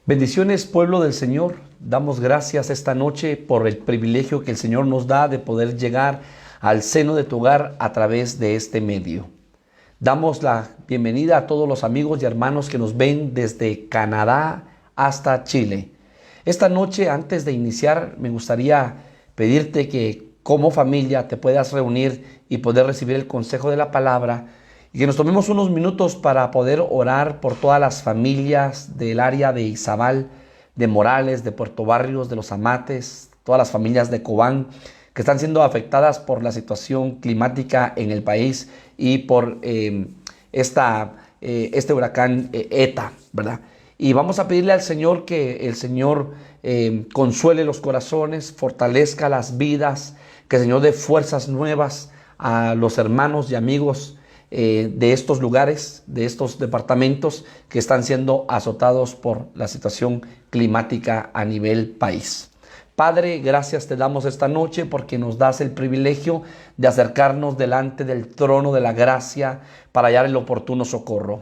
Bendiciones, pueblo del Señor. Damos gracias esta noche por el privilegio que el Señor nos da de poder llegar al seno de tu hogar a través de este medio. Damos la bienvenida a todos los amigos y hermanos que nos ven desde Canadá hasta Chile. Esta noche, antes de iniciar, me gustaría pedirte que como familia te puedas reunir y poder recibir el consejo de la palabra y que nos tomemos unos minutos para poder orar por todas las familias del área de Izabal, de Morales, de Puerto Barrios, de Los Amates, todas las familias de Cobán que están siendo afectadas por la situación climática en el país y por este huracán ETA, ¿verdad? Y vamos a pedirle al Señor que el Señor consuele los corazones, fortalezca las vidas, que el Señor dé fuerzas nuevas a los hermanos y amigos de estos lugares, de estos departamentos que están siendo azotados por la situación climática a nivel país. Padre, gracias te damos esta noche porque nos das el privilegio de acercarnos delante del trono de la gracia para hallar el oportuno socorro.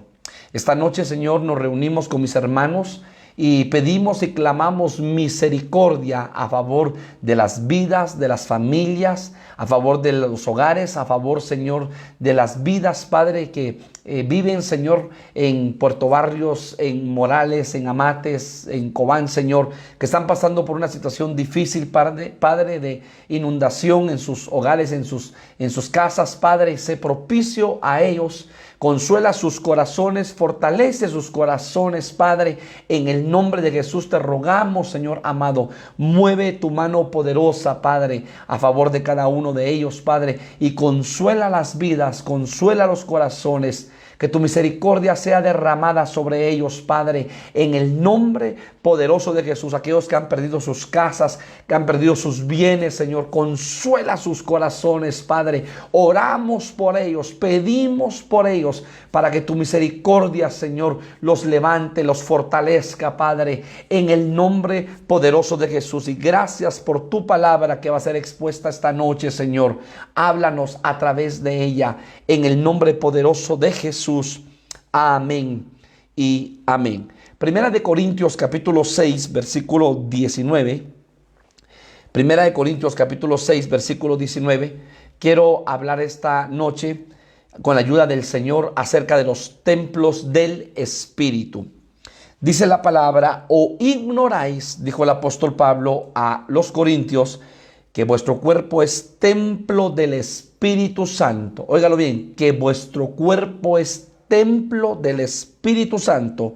Esta noche, Señor, nos reunimos con mis hermanos y pedimos y clamamos misericordia a favor de las vidas, de las familias, a favor de los hogares, a favor, Señor, de las vidas, Padre, que viven, Señor, en Puerto Barrios, en Morales, en Amates, en Cobán, Señor, que están pasando por una situación difícil, Padre, de inundación en sus hogares, en sus casas. Padre, sé propicio a ellos. Consuela sus corazones, fortalece sus corazones, Padre. En el nombre de Jesús te rogamos, Señor amado. Mueve tu mano poderosa, Padre, a favor de cada uno de ellos, Padre. Y consuela las vidas, consuela los corazones. Que tu misericordia sea derramada sobre ellos, Padre, en el nombre poderoso de Jesús. Aquellos que han perdido sus casas, que han perdido sus bienes, Señor, consuela sus corazones, Padre. Oramos por ellos, pedimos por ellos, para que tu misericordia, Señor, los levante, los fortalezca, Padre, en el nombre poderoso de Jesús. Y gracias por tu palabra que va a ser expuesta esta noche, Señor. Háblanos a través de ella, en el nombre poderoso de Jesús. Amén y amén. Primera de Corintios capítulo 6, versículo 19. Primera de Corintios capítulo 6, versículo 19. Quiero hablar esta noche con la ayuda del Señor acerca de los templos del Espíritu. Dice la palabra: ¿o ignoráis, dijo el apóstol Pablo a los corintios, que vuestro cuerpo es templo del Espíritu Santo? Óigalo bien, que vuestro cuerpo es templo del Espíritu Santo,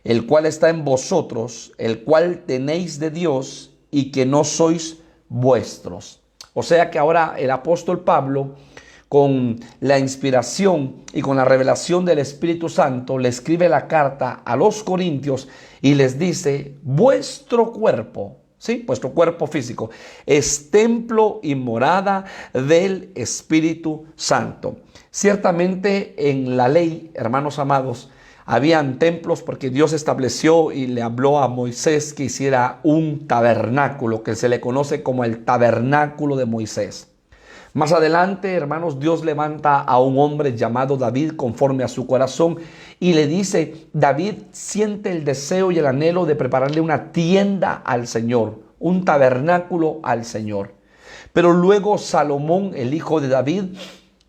el cual está en vosotros, el cual tenéis de Dios, y que no sois vuestros. O sea que ahora el apóstol Pablo, con la inspiración y con la revelación del Espíritu Santo, le escribe la carta a los corintios y les dice: vuestro cuerpo, sí, vuestro cuerpo físico, es templo y morada del Espíritu Santo. Ciertamente en la ley, hermanos amados, habían templos porque Dios estableció y le habló a Moisés que hiciera un tabernáculo, que se le conoce como el tabernáculo de Moisés. Más adelante, hermanos, Dios levanta a un hombre llamado David conforme a su corazón y le dice: David siente el deseo y el anhelo de prepararle una tienda al Señor, un tabernáculo al Señor. Pero luego Salomón, el hijo de David,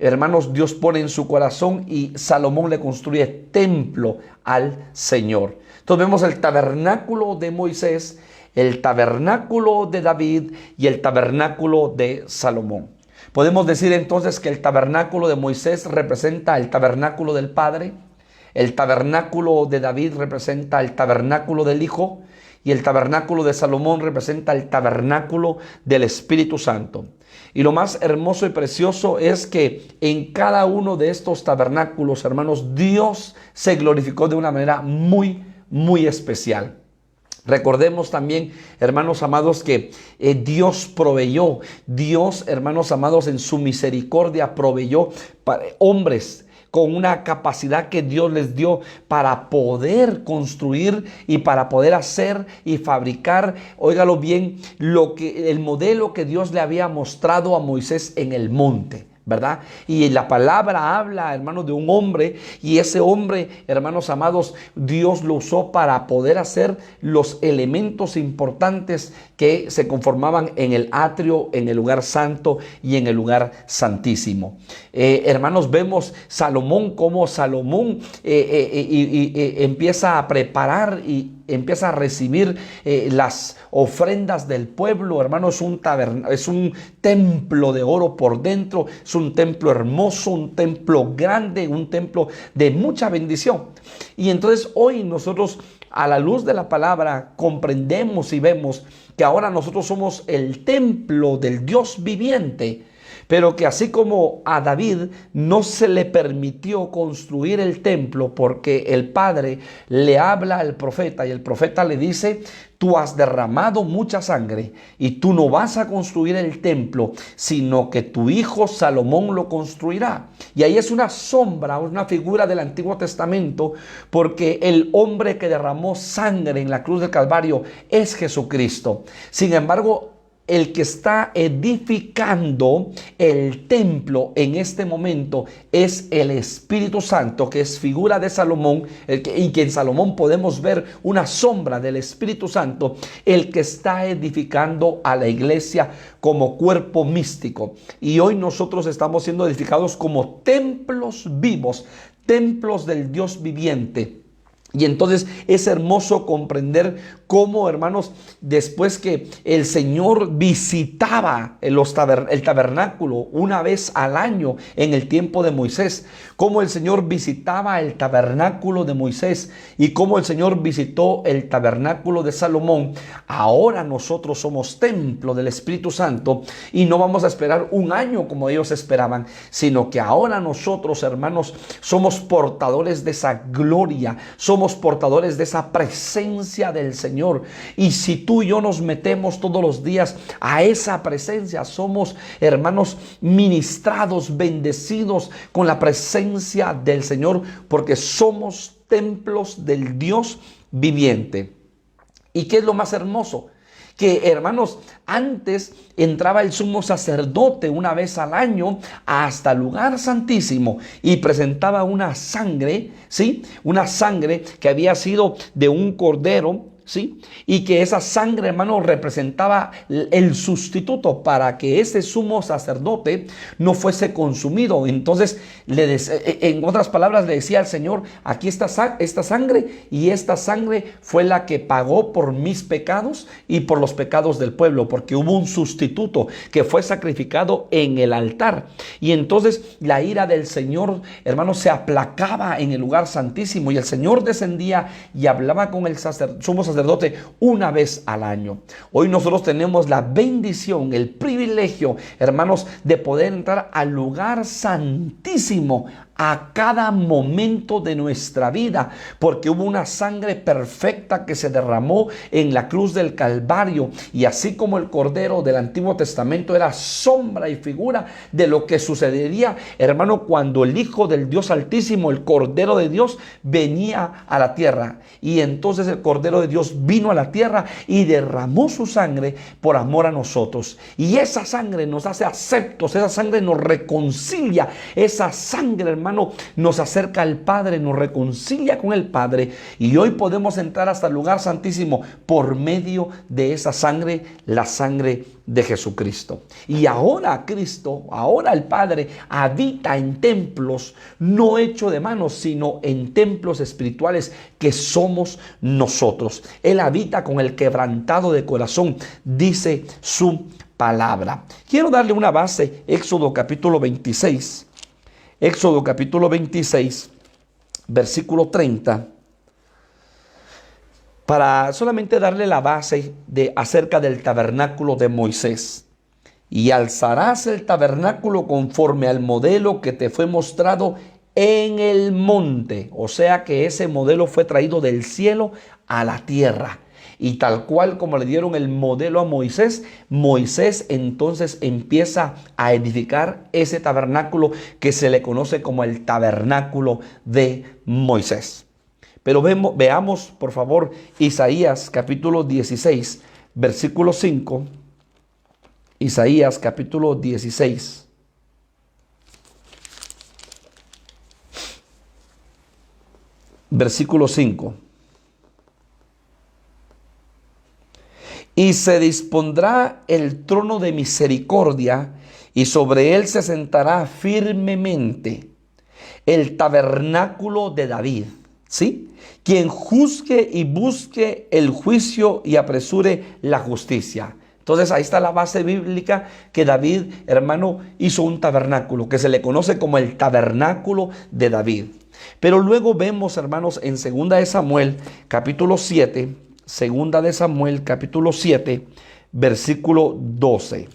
hermanos, Dios pone en su corazón y Salomón le construye templo al Señor. Entonces vemos el tabernáculo de Moisés, el tabernáculo de David y el tabernáculo de Salomón. Podemos decir entonces que el tabernáculo de Moisés representa el tabernáculo del Padre, el tabernáculo de David representa el tabernáculo del Hijo y el tabernáculo de Salomón representa el tabernáculo del Espíritu Santo. Y lo más hermoso y precioso es que en cada uno de estos tabernáculos, hermanos, Dios se glorificó de una manera muy, muy especial. Recordemos también, hermanos amados, que Dios proveyó. Dios, hermanos amados, en su misericordia proveyó para hombres con una capacidad que Dios les dio para poder construir y para poder hacer y fabricar, óigalo bien, el modelo que Dios le había mostrado a Moisés en el monte. ¿verdad? Y la palabra habla, hermanos, de un hombre, y ese hombre, hermanos amados, Dios lo usó para poder hacer los elementos importantes que se conformaban en el atrio, en el lugar santo y en el lugar santísimo. Hermanos, vemos Salomón, como Salomón empieza a preparar y empieza a recibir las ofrendas del pueblo. Hermano, es un templo de oro por dentro, es un templo hermoso, un templo grande, un templo de mucha bendición. Y entonces hoy nosotros, a la luz de la palabra, comprendemos y vemos que ahora nosotros somos el templo del Dios viviente. Pero que así como a David no se le permitió construir el templo porque el Padre le habla al profeta y el profeta le dice: tú has derramado mucha sangre y tú no vas a construir el templo, sino que tu hijo Salomón lo construirá. Y ahí es una sombra, una figura del Antiguo Testamento, porque el hombre que derramó sangre en la cruz del Calvario es Jesucristo. Sin embargo, el que está edificando el templo en este momento es el Espíritu Santo, que es figura de Salomón, y que en Salomón podemos ver una sombra del Espíritu Santo, el que está edificando a la iglesia como cuerpo místico. Y hoy nosotros estamos siendo edificados como templos vivos, templos del Dios viviente. Y entonces es hermoso comprender cómo, hermanos, después que el Señor visitaba el tabernáculo una vez al año en el tiempo de Moisés, cómo el Señor visitaba el tabernáculo de Moisés y cómo el Señor visitó el tabernáculo de Salomón, ahora nosotros somos templo del Espíritu Santo y no vamos a esperar un año como ellos esperaban, sino que ahora nosotros, hermanos, somos portadores de esa gloria, somos portadores de esa presencia del Señor. Y si tú y yo nos metemos todos los días a esa presencia, somos, hermanos, ministrados, bendecidos con la presencia del Señor, porque somos templos del Dios viviente. ¿Y qué es lo más hermoso? Que, hermanos, antes entraba el sumo sacerdote una vez al año hasta el lugar santísimo y presentaba una sangre, ¿sí? Una sangre que había sido de un cordero, ¿sí? Y que esa sangre, hermano, representaba el sustituto para que ese sumo sacerdote no fuese consumido. Entonces, en otras palabras, le decía al Señor: aquí está esta sangre, y esta sangre fue la que pagó por mis pecados y por los pecados del pueblo, porque hubo un sustituto que fue sacrificado en el altar. Y entonces la ira del Señor, hermano, se aplacaba en el lugar santísimo, y el Señor descendía y hablaba con el sumo sacerdote una vez al año. Hoy nosotros tenemos la bendición, el privilegio, hermanos, de poder entrar al lugar santísimo a cada momento de nuestra vida, porque hubo una sangre perfecta que se derramó en la cruz del Calvario. Y así como el Cordero del Antiguo Testamento era sombra y figura de lo que sucedería, hermano, cuando el Hijo del Dios Altísimo, el Cordero de Dios, venía a la tierra. Y entonces el Cordero de Dios vino a la tierra y derramó su sangre por amor a nosotros. Y esa sangre nos hace aceptos, esa sangre nos reconcilia, esa sangre, hermano, nos acerca al Padre, nos reconcilia con el Padre, y hoy podemos entrar hasta el lugar santísimo por medio de esa sangre, la sangre de Jesucristo. Y ahora Cristo, ahora el Padre, habita en templos no hechos de manos, sino en templos espirituales que somos nosotros. Él habita con el quebrantado de corazón, dice su palabra. Quiero darle una base, Éxodo capítulo 26. Éxodo capítulo 26, versículo 30, para solamente darle la base acerca del tabernáculo de Moisés. Y alzarás el tabernáculo conforme al modelo que te fue mostrado en el monte. O sea que ese modelo fue traído del cielo a la tierra. Y tal cual como le dieron el modelo a Moisés, Moisés entonces empieza a edificar ese tabernáculo que se le conoce como el tabernáculo de Moisés. Pero veamos, por favor, Isaías capítulo 16, versículo 5. Isaías capítulo 16, versículo 5. Y se dispondrá el trono de misericordia, y sobre él se sentará firmemente el tabernáculo de David, ¿sí? Quien juzgue y busque el juicio y apresure la justicia. Entonces ahí está la base bíblica que David, hermano, hizo un tabernáculo que se le conoce como el tabernáculo de David. Pero luego vemos, hermanos, en 2 de Samuel, capítulo 7, 2 de Samuel, capítulo 7, versículo 12.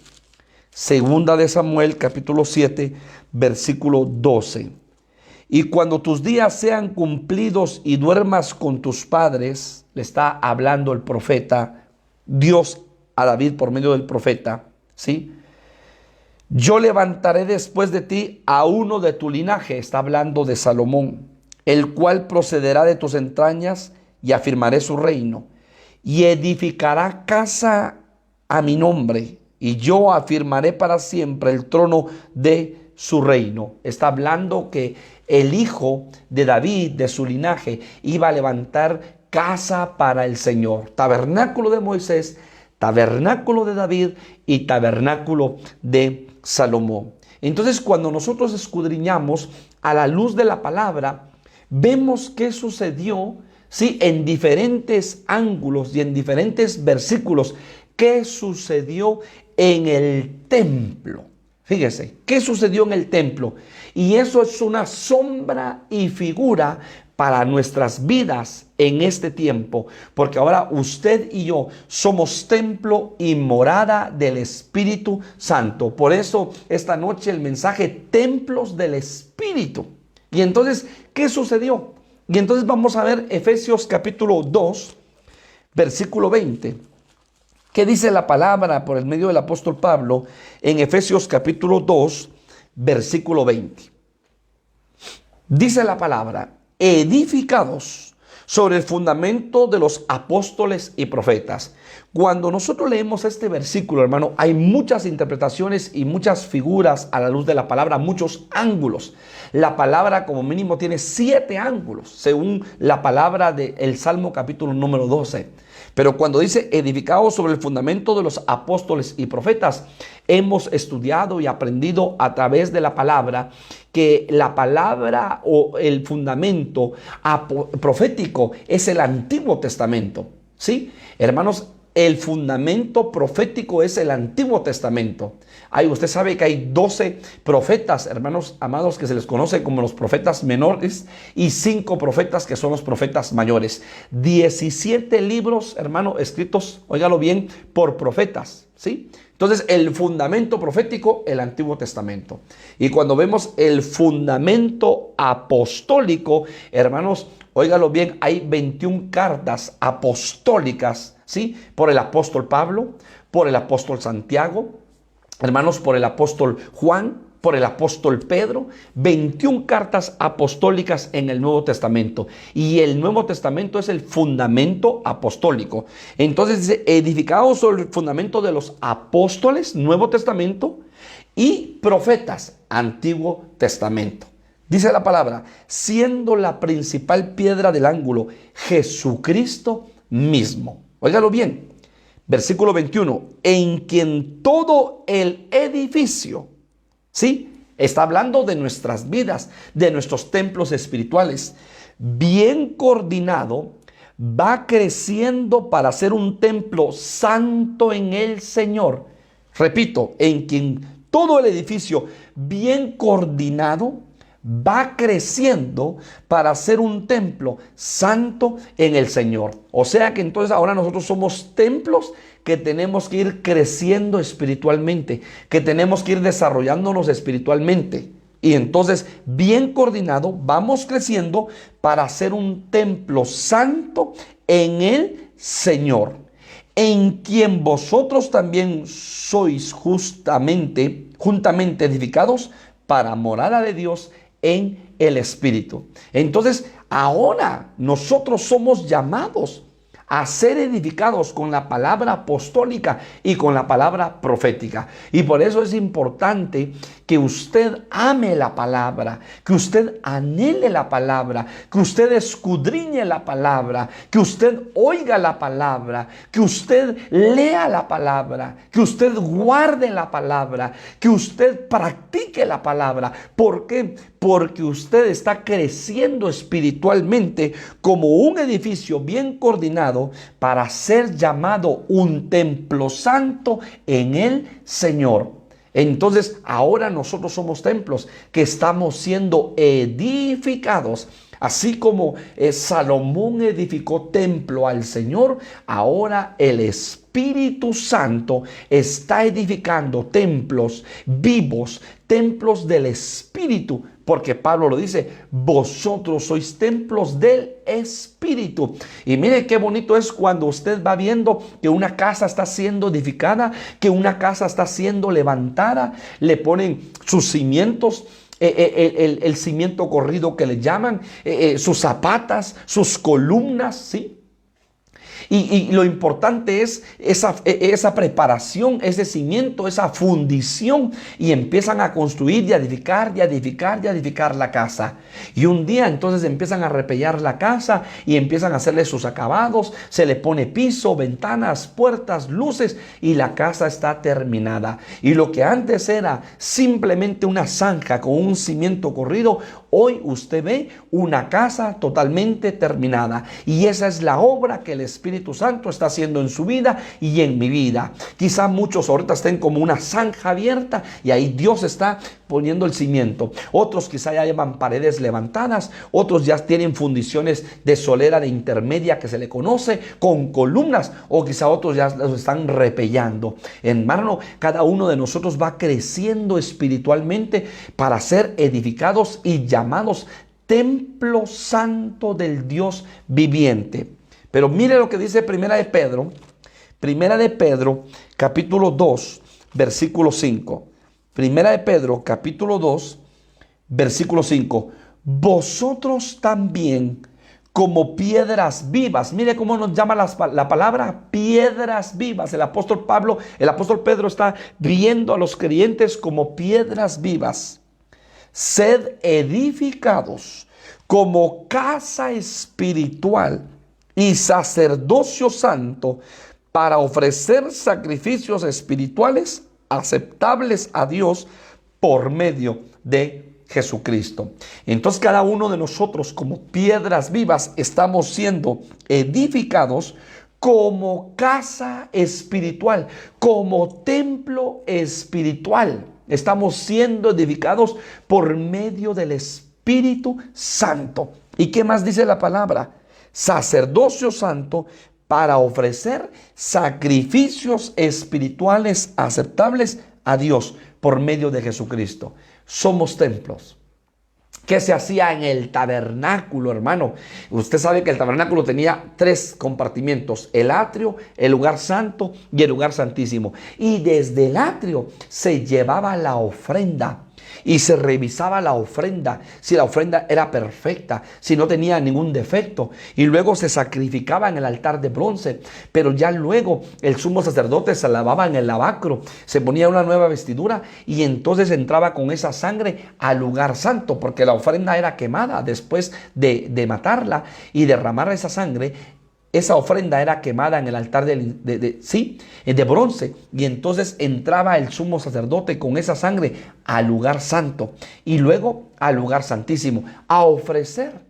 2 de Samuel, capítulo 7, versículo 12. Y cuando tus días sean cumplidos y duermas con tus padres, le está hablando el profeta, Dios a David por medio del profeta, ¿sí? Yo levantaré después de ti a uno de tu linaje, está hablando de Salomón, el cual procederá de tus entrañas, y afirmaré su reino, y edificará casa a mi nombre, y yo afirmaré para siempre el trono de su reino. Está hablando que el hijo de David, de su linaje, iba a levantar casa para el Señor. Tabernáculo de Moisés, tabernáculo de David y tabernáculo de Salomón. Entonces, cuando nosotros escudriñamos a la luz de la palabra, vemos qué sucedió, ¿sí?, en diferentes ángulos y en diferentes versículos. ¿Qué sucedió en el templo? Fíjese, ¿qué sucedió en el templo? Y eso es una sombra y figura para nuestras vidas en este tiempo, porque ahora usted y yo somos templo y morada del Espíritu Santo. Por eso esta noche el mensaje, templos del Espíritu. Y entonces, ¿qué sucedió? Y entonces vamos a ver Efesios capítulo 2, versículo 20. ¿Qué dice la palabra por el medio del apóstol Pablo en Efesios capítulo 2, versículo 20? Dice la palabra, edificados sobre el fundamento de los apóstoles y profetas. Cuando nosotros leemos este versículo, hermano, hay muchas interpretaciones y muchas figuras a la luz de la palabra, muchos ángulos. La palabra como mínimo tiene 7 ángulos, según la palabra del Salmo capítulo número 12. Pero cuando dice edificados sobre el fundamento de los apóstoles y profetas, hemos estudiado y aprendido a través de la palabra que la palabra o el fundamento profético es el Antiguo Testamento. ¿Sí? Hermanos, el fundamento profético es el Antiguo Testamento. Usted sabe que hay 12 profetas, hermanos amados, que se les conoce como los profetas menores, y 5 profetas que son los profetas mayores. 17 libros, hermano, escritos, óigalo bien, por profetas, ¿sí? Entonces, el fundamento profético, el Antiguo Testamento. Y cuando vemos el fundamento apostólico, hermanos, óigalo bien, hay 21 cartas apostólicas, ¿sí? Por el apóstol Pablo, por el apóstol Santiago, hermanos, por el apóstol Juan, por el apóstol Pedro, 21 cartas apostólicas en el Nuevo Testamento. Y el Nuevo Testamento es el fundamento apostólico. Entonces dice, edificados sobre el fundamento de los apóstoles, Nuevo Testamento, y profetas, Antiguo Testamento. Dice la palabra, siendo la principal piedra del ángulo, Jesucristo mismo. Óigalo bien. Versículo 21, en quien todo el edificio, ¿sí?, está hablando de nuestras vidas, de nuestros templos espirituales, bien coordinado, va creciendo para ser un templo santo en el Señor. Repito, en quien todo el edificio bien coordinado va creciendo para ser un templo santo en el Señor. O sea que entonces ahora nosotros somos templos que tenemos que ir creciendo espiritualmente, que tenemos que ir desarrollándonos espiritualmente. Y entonces, bien coordinado, vamos creciendo para ser un templo santo en el Señor, en quien vosotros también sois juntamente edificados para morada de Dios en el Espíritu. Entonces, ahora nosotros somos llamados a ser edificados con la palabra apostólica y con la palabra profética. Y por eso es importante que usted ame la palabra, que usted anhele la palabra, que usted escudriñe la palabra, que usted oiga la palabra, que usted lea la palabra, que usted guarde la palabra, que usted practique la palabra. ¿Por qué? Porque usted está creciendo espiritualmente como un edificio bien coordinado para ser llamado un templo santo en el Señor. Entonces ahora nosotros somos templos que estamos siendo edificados. Así como Salomón edificó templo al Señor, ahora el Espíritu Santo está edificando templos vivos, templos del Espíritu. Porque Pablo lo dice, vosotros sois templos del Espíritu. Y mire qué bonito es cuando usted va viendo que una casa está siendo edificada, que una casa está siendo levantada, le ponen sus cimientos, el cimiento corrido que le llaman, sus zapatas, sus columnas, ¿sí? Y lo importante es esa preparación, ese cimiento, esa fundición. Y empiezan a construir y a edificar y a edificar y a edificar la casa. Y un día entonces empiezan a repellar la casa y empiezan a hacerle sus acabados. Se le pone piso, ventanas, puertas, luces y la casa está terminada. Y lo que antes era simplemente una zanja con un cimiento corrido, hoy usted ve una casa totalmente terminada. Y esa es la obra que el Espíritu Santo está haciendo en su vida y en mi vida. Quizá muchos ahorita estén como una zanja abierta y ahí Dios está poniendo el cimiento. Otros quizá ya llevan paredes levantadas, otros ya tienen fundiciones de solera de intermedia que se le conoce con columnas, o quizá otros ya los están repellando. Hermano, cada uno de nosotros va creciendo espiritualmente para ser edificados y llamados templo santo del Dios viviente. Pero mire lo que dice Primera de Pedro, capítulo 2, versículo 5. Primera de Pedro, capítulo 2, versículo 5. Vosotros también, como piedras vivas. Mire cómo nos llama la palabra piedras vivas. El apóstol Pedro está viendo a los creyentes como piedras vivas. Sed edificados como casa espiritual y sacerdocio santo para ofrecer sacrificios espirituales aceptables a Dios por medio de Jesucristo. Entonces cada uno de nosotros como piedras vivas estamos siendo edificados como casa espiritual, como templo espiritual. Estamos siendo edificados por medio del Espíritu Santo. ¿Y qué más dice la palabra? Sacerdocio santo para ofrecer sacrificios espirituales aceptables a Dios por medio de Jesucristo. Somos templos. ¿Qué se hacía en el tabernáculo, hermano? Usted sabe que el tabernáculo tenía 3 compartimientos: el atrio, el lugar santo y el lugar santísimo. Y desde el atrio se llevaba la ofrenda. Y se revisaba la ofrenda, si la ofrenda era perfecta, si no tenía ningún defecto. Y luego se sacrificaba en el altar de bronce. Pero ya luego el sumo sacerdote se lavaba en el lavacro, se ponía una nueva vestidura y entonces entraba con esa sangre al lugar santo, porque la ofrenda era quemada después de matarla y derramar esa sangre. Esa ofrenda era quemada en el altar de bronce. Y entonces entraba el sumo sacerdote con esa sangre al lugar santo y luego al lugar santísimo a ofrecer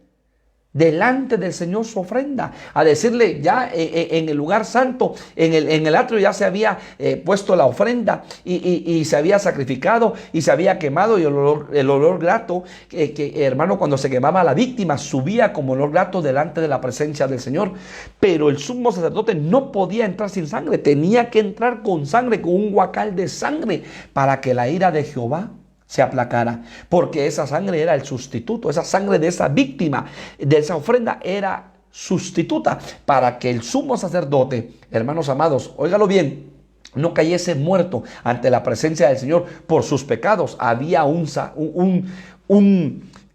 delante del Señor su ofrenda, a decirle ya en el lugar santo, en el atrio ya se había puesto la ofrenda y se había sacrificado y se había quemado, y el olor grato, hermano, cuando se quemaba la víctima subía como olor grato delante de la presencia del Señor. Pero el sumo sacerdote no podía entrar sin sangre, tenía que entrar con sangre, con un guacal de sangre, para que la ira de Jehová se aplacara, porque esa sangre era el sustituto. Esa sangre de esa víctima, de esa ofrenda, era sustituta para que el sumo sacerdote, hermanos amados, óigalo bien, no cayese muerto ante la presencia del Señor por sus pecados. Había un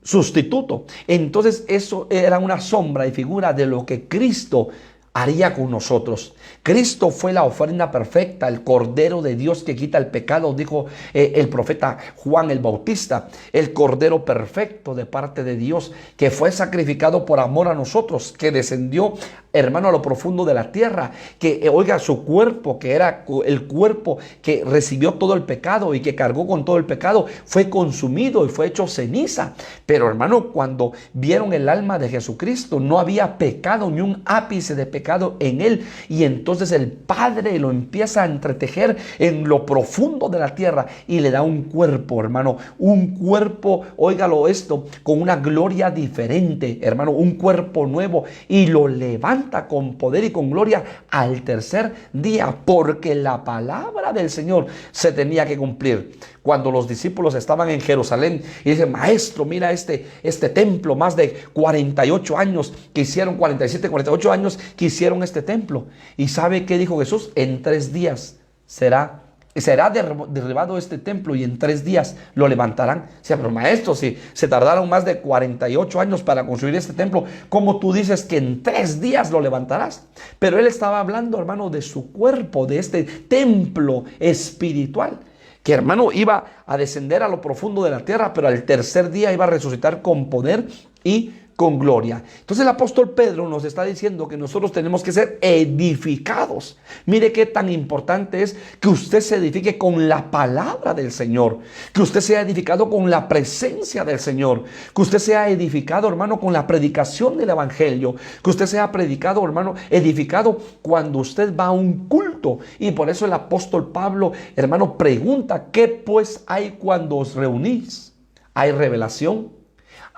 sustituto. Entonces eso era una sombra y figura de lo que Cristo haría con nosotros. Cristo fue la ofrenda perfecta, el Cordero de Dios que quita el pecado, dijo el profeta Juan el Bautista, el Cordero perfecto de parte de Dios, que fue sacrificado por amor a nosotros, que descendió, hermano, a lo profundo de la tierra, que oiga, su cuerpo, que era el cuerpo que recibió todo el pecado y que cargó con todo el pecado, fue consumido y fue hecho ceniza. Pero hermano, cuando vieron el alma de Jesucristo, no había pecado, ni un ápice de pecado en él, y entonces el Padre lo empieza a entretejer en lo profundo de la tierra y le da un cuerpo, hermano, un cuerpo, óigalo esto, con una gloria diferente, hermano, un cuerpo nuevo, y lo levanta con poder y con gloria al tercer día, porque la palabra del Señor se tenía que cumplir. Cuando los discípulos estaban en Jerusalén y dicen: maestro, mira este templo, más de 48 años que hicieron, 47, 48 años que hicieron este templo. ¿Y sabe qué dijo Jesús? En 3 días será derribado este templo y en 3 días lo levantarán. O sea, pero maestro, si se tardaron más de 48 años para construir este templo, ¿cómo tú dices que en 3 días lo levantarás? Pero él estaba hablando, hermano, de su cuerpo, de este templo espiritual, que, hermano, iba a descender a lo profundo de la tierra, pero al tercer día iba a resucitar con poder y con gloria. Entonces el apóstol Pedro nos está diciendo que nosotros tenemos que ser edificados. Mire qué tan importante es que usted se edifique con la palabra del Señor, que usted sea edificado con la presencia del Señor, que usted sea edificado, hermano, con la predicación del evangelio, que usted sea predicado, hermano, edificado cuando usted va a un culto. Y por eso el apóstol Pablo, hermano, pregunta: ¿qué pues hay cuando os reunís? ¿Hay revelación?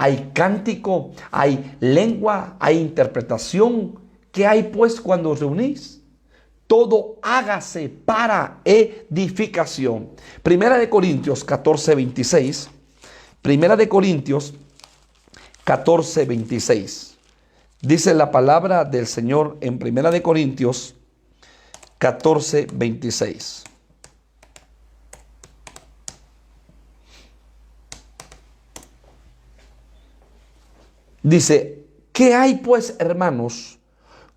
¿Hay cántico? ¿Hay lengua? ¿Hay interpretación? ¿Qué hay pues cuando os reunís? Todo hágase para edificación. Primera de Corintios 14, 26. Primera de Corintios 14, 26. Dice la palabra del Señor en Primera de Corintios 14, 26. Dice: ¿qué hay pues, hermanos,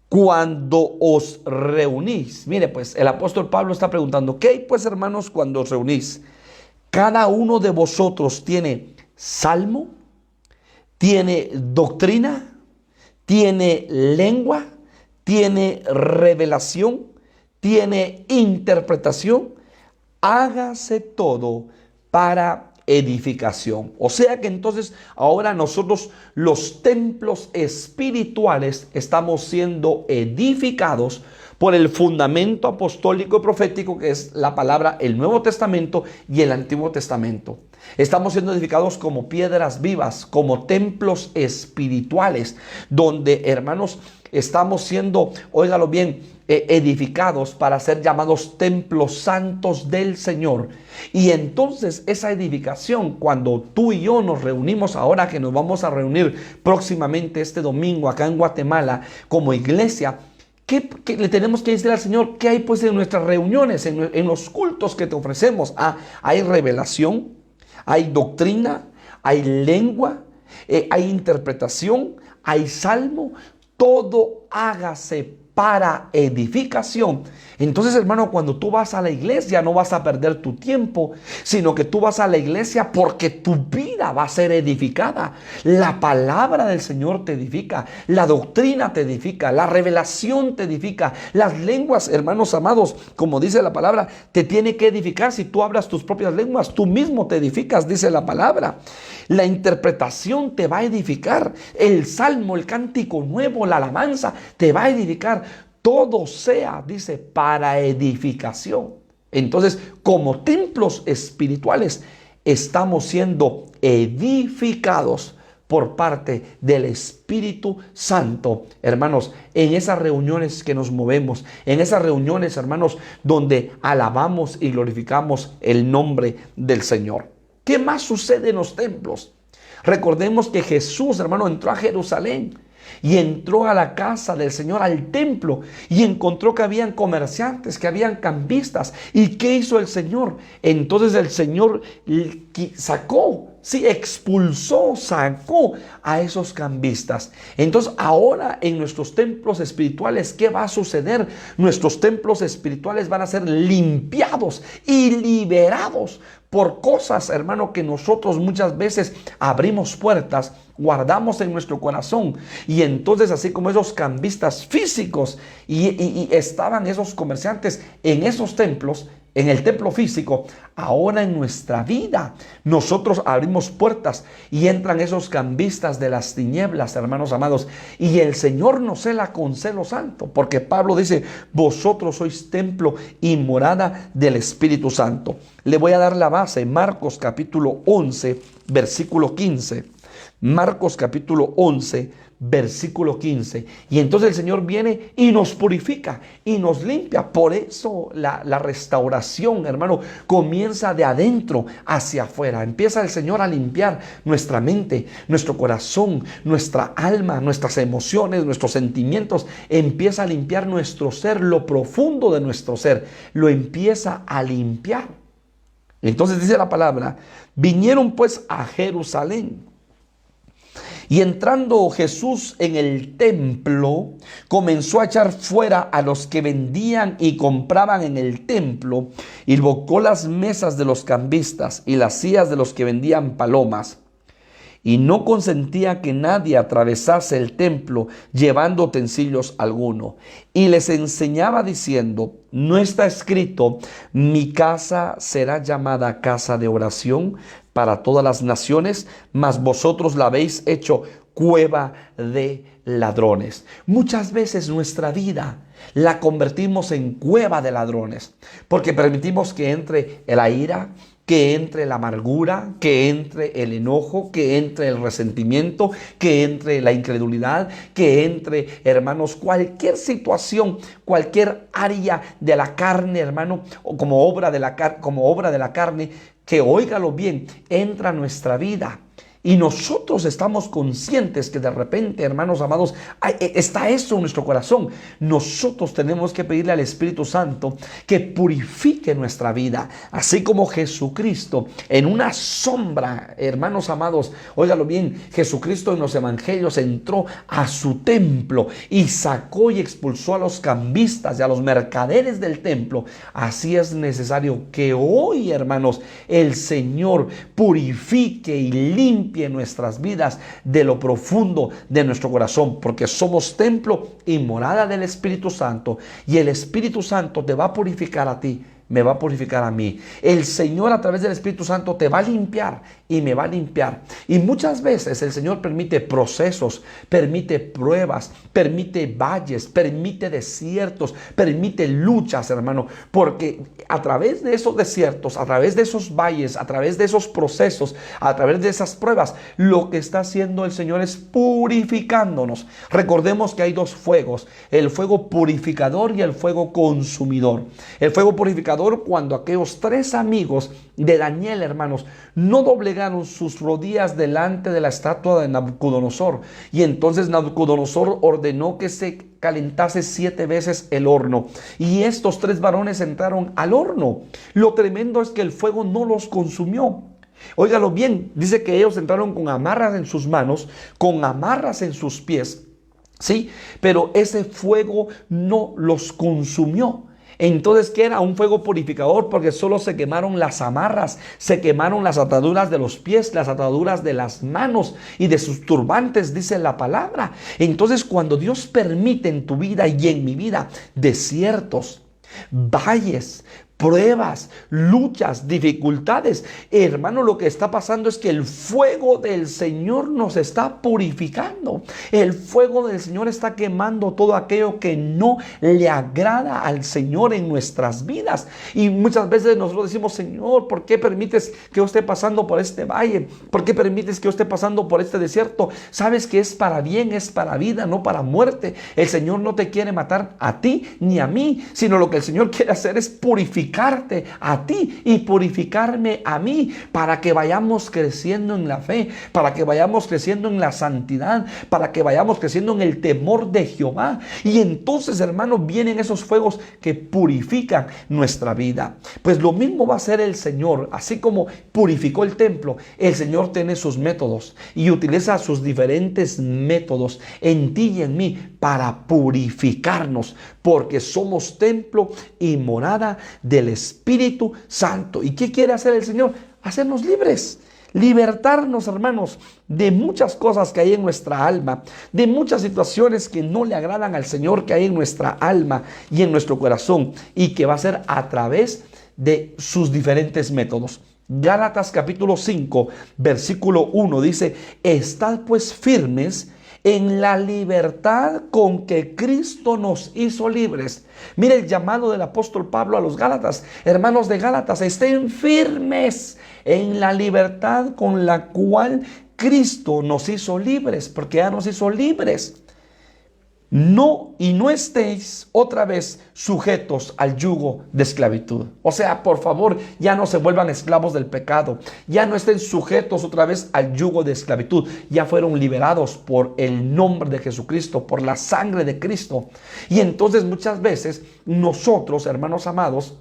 cuando os reunís? Mire, pues el apóstol Pablo está preguntando: ¿qué hay pues, hermanos, cuando os reunís? Cada uno de vosotros tiene salmo, tiene doctrina, tiene lengua, tiene revelación, tiene interpretación. Hágase todo para edificación. O sea que entonces ahora nosotros, los templos espirituales, estamos siendo edificados por el fundamento apostólico y profético, que es la palabra, el Nuevo Testamento y el Antiguo Testamento. Estamos siendo edificados como piedras vivas, como templos espirituales, donde, hermanos, estamos siendo, óigalo bien, edificados para ser llamados templos santos del Señor. Y entonces esa edificación, cuando tú y yo nos reunimos, ahora que nos vamos a reunir próximamente este domingo acá en Guatemala como iglesia, ¿qué le tenemos que decir al Señor? ¿Qué hay pues en nuestras reuniones, en los cultos que te ofrecemos? Hay revelación, hay doctrina, hay lengua, hay interpretación, hay salmo. Todo hágase para edificación. Entonces, hermano, cuando tú vas a la iglesia, no vas a perder tu tiempo, sino que tú vas a la iglesia porque tu vida va a ser edificada. La palabra del Señor te edifica, la doctrina te edifica, la revelación te edifica, las lenguas, hermanos amados, como dice la palabra, te tiene que edificar. Si tú hablas tus propias lenguas, tú mismo te edificas, dice la palabra. La interpretación te va a edificar, el salmo, el cántico nuevo, la alabanza te va a edificar. Todo sea, dice, para edificación. Entonces, como templos espirituales, estamos siendo edificados por parte del Espíritu Santo, hermanos, en esas reuniones que nos movemos, en esas reuniones, hermanos, donde alabamos y glorificamos el nombre del Señor. ¿Qué más sucede en los templos? Recordemos que Jesús, hermano, entró a Jerusalén y entró a la casa del Señor, al templo, y encontró que habían comerciantes, que habían cambistas. ¿Y qué hizo el Señor? Entonces el Señor sacó sí, expulsó, sacó a esos cambistas. Entonces ahora en nuestros templos espirituales, ¿qué va a suceder? Nuestros templos espirituales van a ser limpiados y liberados por cosas, hermano, que nosotros muchas veces abrimos puertas, guardamos en nuestro corazón. Y entonces, así como esos cambistas físicos y estaban esos comerciantes en esos templos, en el templo físico, ahora en nuestra vida nosotros abrimos puertas y entran esos cambistas de las tinieblas, hermanos amados, y el Señor nos cela con celo santo, porque Pablo dice: vosotros sois templo y morada del Espíritu Santo. Le voy a dar la base, Marcos capítulo 11, versículo 15. Marcos capítulo 11, versículo 15. Y entonces el Señor viene y nos purifica y nos limpia. Por eso la restauración, hermano, comienza de adentro hacia afuera. Empieza el Señor a limpiar nuestra mente, nuestro corazón, nuestra alma, nuestras emociones, nuestros sentimientos. Empieza a limpiar nuestro ser, lo profundo de nuestro ser. Lo empieza a limpiar. Entonces dice la palabra: vinieron pues a Jerusalén. Y entrando Jesús en el templo, comenzó a echar fuera a los que vendían y compraban en el templo, y volcó las mesas de los cambistas y las sillas de los que vendían palomas. Y no consentía que nadie atravesase el templo llevando utensilios alguno. Y les enseñaba diciendo: ¿no está escrito, mi casa será llamada casa de oración para todas las naciones? Mas vosotros la habéis hecho cueva de ladrones. Muchas veces nuestra vida la convertimos en cueva de ladrones, porque permitimos que entre la ira, que entre la amargura, que entre el enojo, que entre el resentimiento, que entre la incredulidad, que entre, hermanos, cualquier situación, cualquier área de la carne, hermano, o como obra de la carne, que, óigalo bien, entra a nuestra vida. Y nosotros estamos conscientes que de repente, hermanos amados, está eso en nuestro corazón. Nosotros tenemos que pedirle al Espíritu Santo que purifique nuestra vida. Así como Jesucristo en una sombra, hermanos amados, óigalo bien, Jesucristo en los evangelios entró a su templo y sacó y expulsó a los cambistas y a los mercaderes del templo. Así es necesario que hoy, hermanos, el Señor purifique y limpie nuestras vidas de lo profundo de nuestro corazón, porque somos templo y morada del Espíritu Santo, y el Espíritu Santo te va a purificar a ti, me va a purificar a mí. El Señor a través del Espíritu Santo te va a limpiar y me va a limpiar. Y muchas veces el Señor permite procesos, permite pruebas, permite valles, permite desiertos, permite luchas, hermano, porque a través de esos desiertos, a través de esos valles, a través de esos procesos, a través de esas pruebas, lo que está haciendo el Señor es purificándonos. Recordemos que hay dos fuegos: el fuego purificador y el fuego consumidor. El fuego purificador, cuando aquellos tres amigos de Daniel, hermanos, no doblegaron sus rodillas delante de la estatua de Nabucodonosor, y entonces Nabucodonosor ordenó que se calentase 7 veces el horno, y estos tres varones entraron al horno. Lo tremendo es que el fuego no los consumió. Óigalo bien, dice que ellos entraron con amarras en sus manos, con amarras en sus pies, ¿sí? Pero ese fuego no los consumió. Entonces, ¿qué era? Un fuego purificador, porque solo se quemaron las amarras, se quemaron las ataduras de los pies, las ataduras de las manos y de sus turbantes, dice la palabra. Entonces, cuando Dios permite en tu vida y en mi vida desiertos, valles, pruebas, luchas, dificultades, hermano, lo que está pasando es que el fuego del Señor nos está purificando. El fuego del Señor está quemando todo aquello que no le agrada al Señor en nuestras vidas. Y muchas veces nosotros decimos: Señor, ¿por qué permites que yo esté pasando por este valle? ¿Por qué permites que yo esté pasando por este desierto? Sabes que es para bien, es para vida, no para muerte. El Señor no te quiere matar a ti ni a mí, sino lo que el Señor quiere hacer es purificar purificarte a ti y purificarme a mí, para que vayamos creciendo en la fe, para que vayamos creciendo en la santidad, para que vayamos creciendo en el temor de Jehová. Y entonces, hermanos, vienen esos fuegos que purifican nuestra vida. Pues lo mismo va a hacer el Señor. Así como purificó el templo, el Señor tiene sus métodos y utiliza sus diferentes métodos en ti y en mí para purificarnos, porque somos templo y morada del Espíritu Santo. ¿Y qué quiere hacer el Señor? Hacernos libres. Libertarnos, hermanos, de muchas cosas que hay en nuestra alma, de muchas situaciones que no le agradan al Señor, que hay en nuestra alma y en nuestro corazón, y que va a ser a través de sus diferentes métodos. Gálatas capítulo 5, versículo 1 dice: estad pues firmes en la libertad con que Cristo nos hizo libres. Mire el llamado del apóstol Pablo a los Gálatas. Hermanos de Gálatas, estén firmes en la libertad con la cual Cristo nos hizo libres, porque ya nos hizo libres. No estéis otra vez sujetos al yugo de esclavitud. O sea, por favor, ya no se vuelvan esclavos del pecado. Ya no estén sujetos otra vez al yugo de esclavitud. Ya fueron liberados por el nombre de Jesucristo, por la sangre de Cristo. Y entonces muchas veces nosotros, hermanos amados,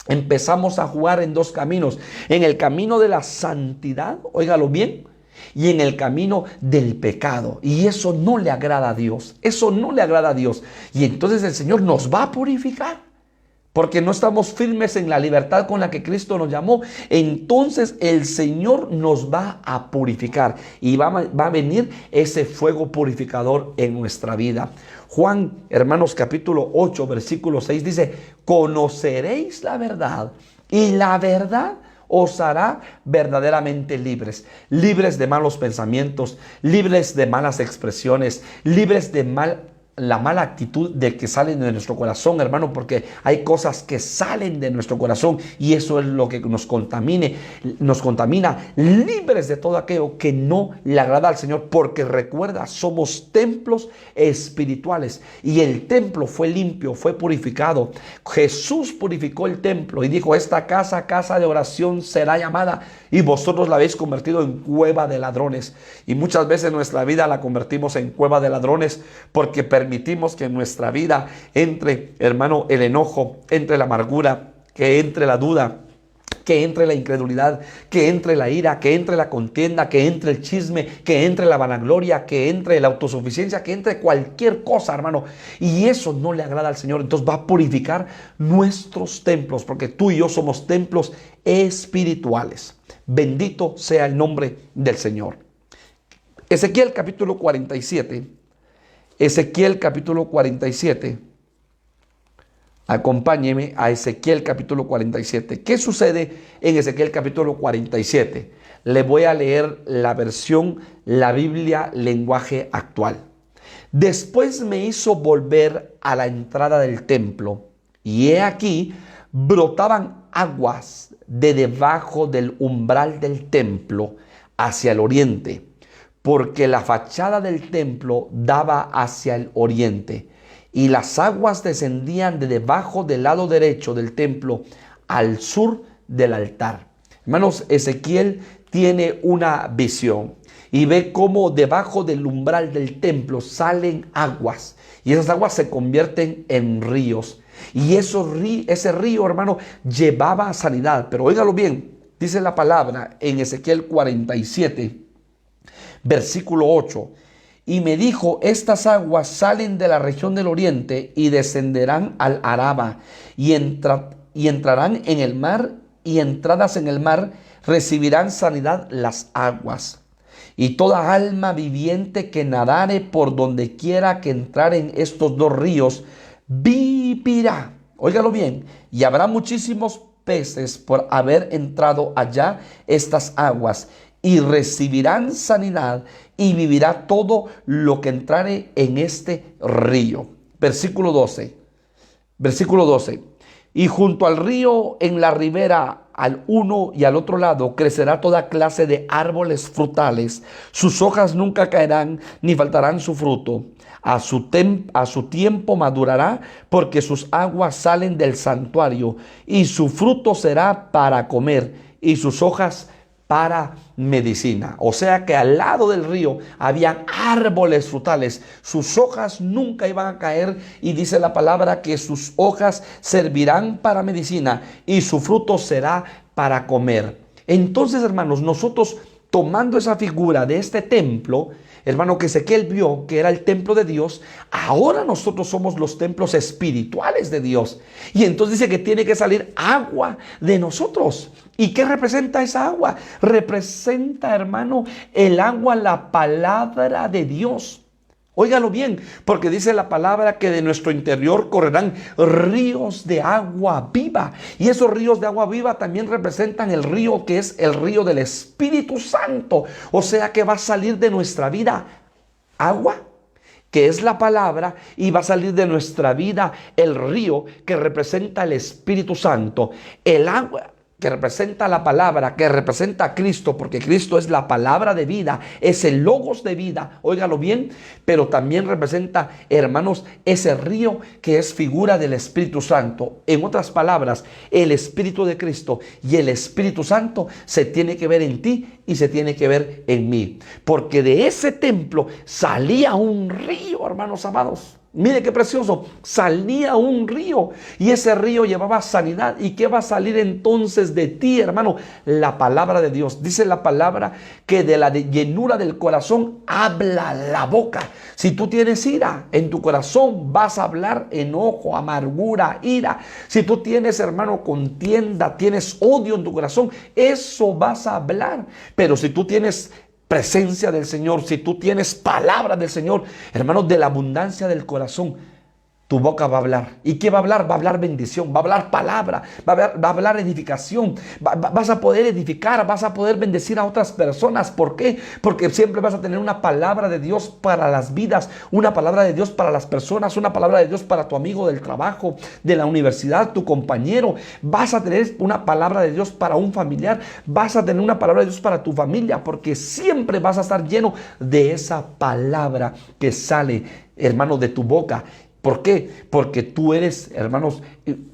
empezamos a jugar en dos caminos. En el camino de la santidad, óigalo bien, y en el camino del pecado. Y eso no le agrada a Dios. Eso no le agrada a Dios. Y entonces el Señor nos va a purificar, porque no estamos firmes en la libertad con la que Cristo nos llamó. Entonces el Señor nos va a purificar y va a venir ese fuego purificador en nuestra vida. Juan, hermanos, capítulo 8, versículo 6 dice: conoceréis la verdad, y la verdad os hará verdaderamente libres. Libres de malos pensamientos, libres de malas expresiones, libres de la mala actitud de que salen de nuestro corazón, hermano, porque hay cosas que salen de nuestro corazón y eso es lo que nos contamina, libres de todo aquello que no le agrada al Señor, porque recuerda, somos templos espirituales y el templo fue limpio, fue purificado. Jesús purificó el templo y dijo: esta casa, casa de oración será llamada, y vosotros la habéis convertido en cueva de ladrones. Y muchas veces nuestra vida la convertimos en cueva de ladrones porque permitimos que en nuestra vida entre, hermano, el enojo, entre la amargura, que entre la duda, que entre la incredulidad, que entre la ira, que entre la contienda, que entre el chisme, que entre la vanagloria, que entre la autosuficiencia, que entre cualquier cosa, hermano. Y eso no le agrada al Señor. Entonces va a purificar nuestros templos, porque tú y yo somos templos espirituales. Bendito sea el nombre del Señor. Ezequiel capítulo 47. Ezequiel capítulo 47. Acompáñeme a Ezequiel capítulo 47. ¿Qué sucede en Ezequiel capítulo 47? Le voy a leer la versión, la Biblia, lenguaje actual. Después me hizo volver a la entrada del templo, y he aquí brotaban aguas de debajo del umbral del templo hacia el oriente, porque la fachada del templo daba hacia el oriente, y las aguas descendían de debajo del lado derecho del templo al sur del altar. Hermanos, Ezequiel tiene una visión y ve cómo debajo del umbral del templo salen aguas, y esas aguas se convierten en ríos. Y ese río, hermano, llevaba sanidad. Pero óigalo bien, dice la palabra en Ezequiel 47, versículo 8. Y me dijo: estas aguas salen de la región del oriente y descenderán al Araba y entrarán en el mar, y entradas en el mar recibirán sanidad las aguas. Y toda alma viviente que nadare por donde quiera que entrar en estos dos ríos vivirá. Óigalo bien. Y habrá muchísimos peces por haber entrado allá estas aguas, y recibirán sanidad, y vivirá todo lo que entrare en este río. Versículo 12. Y junto al río, en la ribera, al uno y al otro lado, crecerá toda clase de árboles frutales. Sus hojas nunca caerán, ni faltarán su fruto. A su tiempo madurará, porque sus aguas salen del santuario, y su fruto será para comer, y sus hojas para medicina. O sea que al lado del río habían árboles frutales. Sus hojas nunca iban a caer, y dice la palabra que sus hojas servirán para medicina y su fruto será para comer. Entonces, hermanos, nosotros tomando esa figura de este templo, hermano, que Ezequiel vio que era el templo de Dios, ahora nosotros somos los templos espirituales de Dios. Y entonces dice que tiene que salir agua de nosotros. ¿Y qué representa esa agua? Representa, hermano, el agua, la palabra de Dios. Óigalo bien, porque dice la palabra que de nuestro interior correrán ríos de agua viva. Y esos ríos de agua viva también representan el río que es el río del Espíritu Santo. O sea que va a salir de nuestra vida agua, que es la palabra, y va a salir de nuestra vida el río que representa el Espíritu Santo. El agua que representa la palabra, que representa a Cristo, porque Cristo es la palabra de vida, es el logos de vida, óigalo bien, pero también representa, hermanos, ese río que es figura del Espíritu Santo. En otras palabras, el Espíritu de Cristo y el Espíritu Santo se tiene que ver en ti y se tiene que ver en mí, porque de ese templo salía un río, hermanos amados. Mire qué precioso, salía un río y ese río llevaba sanidad. ¿Y qué va a salir entonces de ti, hermano? La palabra de Dios. Dice la palabra que de la llenura del corazón habla la boca. Si tú tienes ira en tu corazón, vas a hablar enojo, amargura, ira. Si tú tienes, hermano, contienda, tienes odio en tu corazón, eso vas a hablar. Pero si tú tienes presencia del Señor, si tú tienes palabra del Señor, hermanos, de la abundancia del corazón, tu boca va a hablar. ¿Y qué va a hablar? Va a hablar bendición, va a hablar palabra, va a hablar edificación. Vas a poder edificar, vas a poder bendecir a otras personas. ¿Por qué? Porque siempre vas a tener una palabra de Dios para las vidas, una palabra de Dios para las personas, una palabra de Dios para tu amigo del trabajo, de la universidad, tu compañero. Vas a tener una palabra de Dios para un familiar, vas a tener una palabra de Dios para tu familia, porque siempre vas a estar lleno de esa palabra que sale, hermano, de tu boca. ¿Por qué? Porque tú eres, hermanos,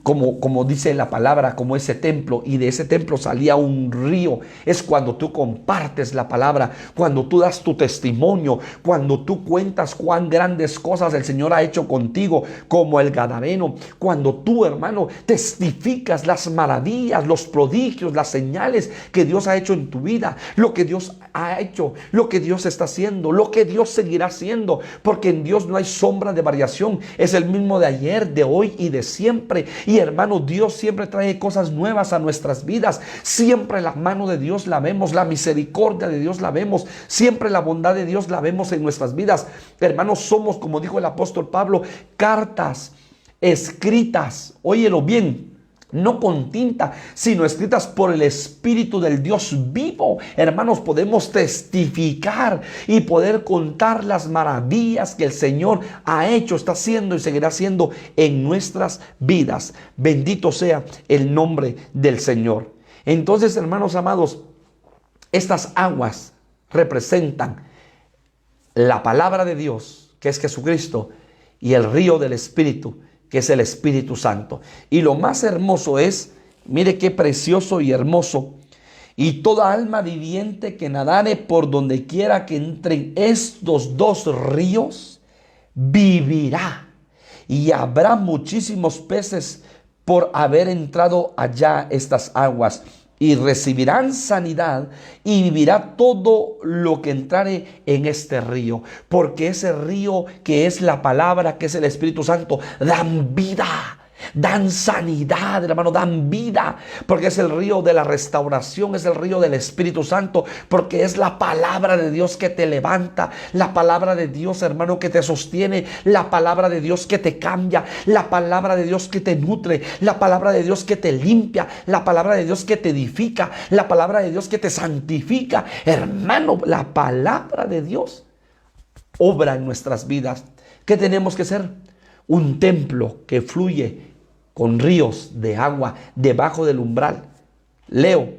como dice la palabra, como ese templo, y de ese templo salía un río. Es cuando tú compartes la palabra, cuando tú das tu testimonio, cuando tú cuentas cuán grandes cosas el Señor ha hecho contigo, como el Gadareno, cuando tú, hermano, testificas las maravillas, los prodigios, las señales que Dios ha hecho en tu vida, lo que Dios ha hecho, lo que Dios está haciendo, lo que Dios seguirá haciendo, porque en Dios no hay sombra de variación. Es el mismo de ayer, de hoy y de siempre. Y hermano, Dios siempre trae cosas nuevas a nuestras vidas. Siempre la mano de Dios la vemos, la misericordia de Dios la vemos, siempre la bondad de Dios la vemos en nuestras vidas. Hermanos, somos, como dijo el apóstol Pablo, cartas escritas, óyelo bien, no con tinta, sino escritas por el Espíritu del Dios vivo. Hermanos, podemos testificar y poder contar las maravillas que el Señor ha hecho, está haciendo y seguirá haciendo en nuestras vidas. Bendito sea el nombre del Señor. Entonces, hermanos amados, estas aguas representan la palabra de Dios, que es Jesucristo, y el río del Espíritu, que es el Espíritu Santo. Y lo más hermoso es, mire qué precioso y hermoso, y toda alma viviente que nadare por donde quiera que entren estos dos ríos, vivirá. Y habrá muchísimos peces por haber entrado allá estas aguas. Y recibirán sanidad y vivirá todo lo que entrare en este río. Porque ese río que es la palabra, que es el Espíritu Santo, dan vida, dan sanidad, hermano, dan vida. Porque es el río de la restauración, es el río del Espíritu Santo. Porque es la palabra de Dios que te levanta, la palabra de Dios, hermano, que te sostiene, la palabra de Dios que te cambia, la palabra de Dios que te nutre, la palabra de Dios que te limpia, la palabra de Dios que te edifica, la palabra de Dios que te santifica. Hermano, la palabra de Dios obra en nuestras vidas. ¿Qué tenemos que ser? Un templo que fluye con ríos de agua debajo del umbral. Leo,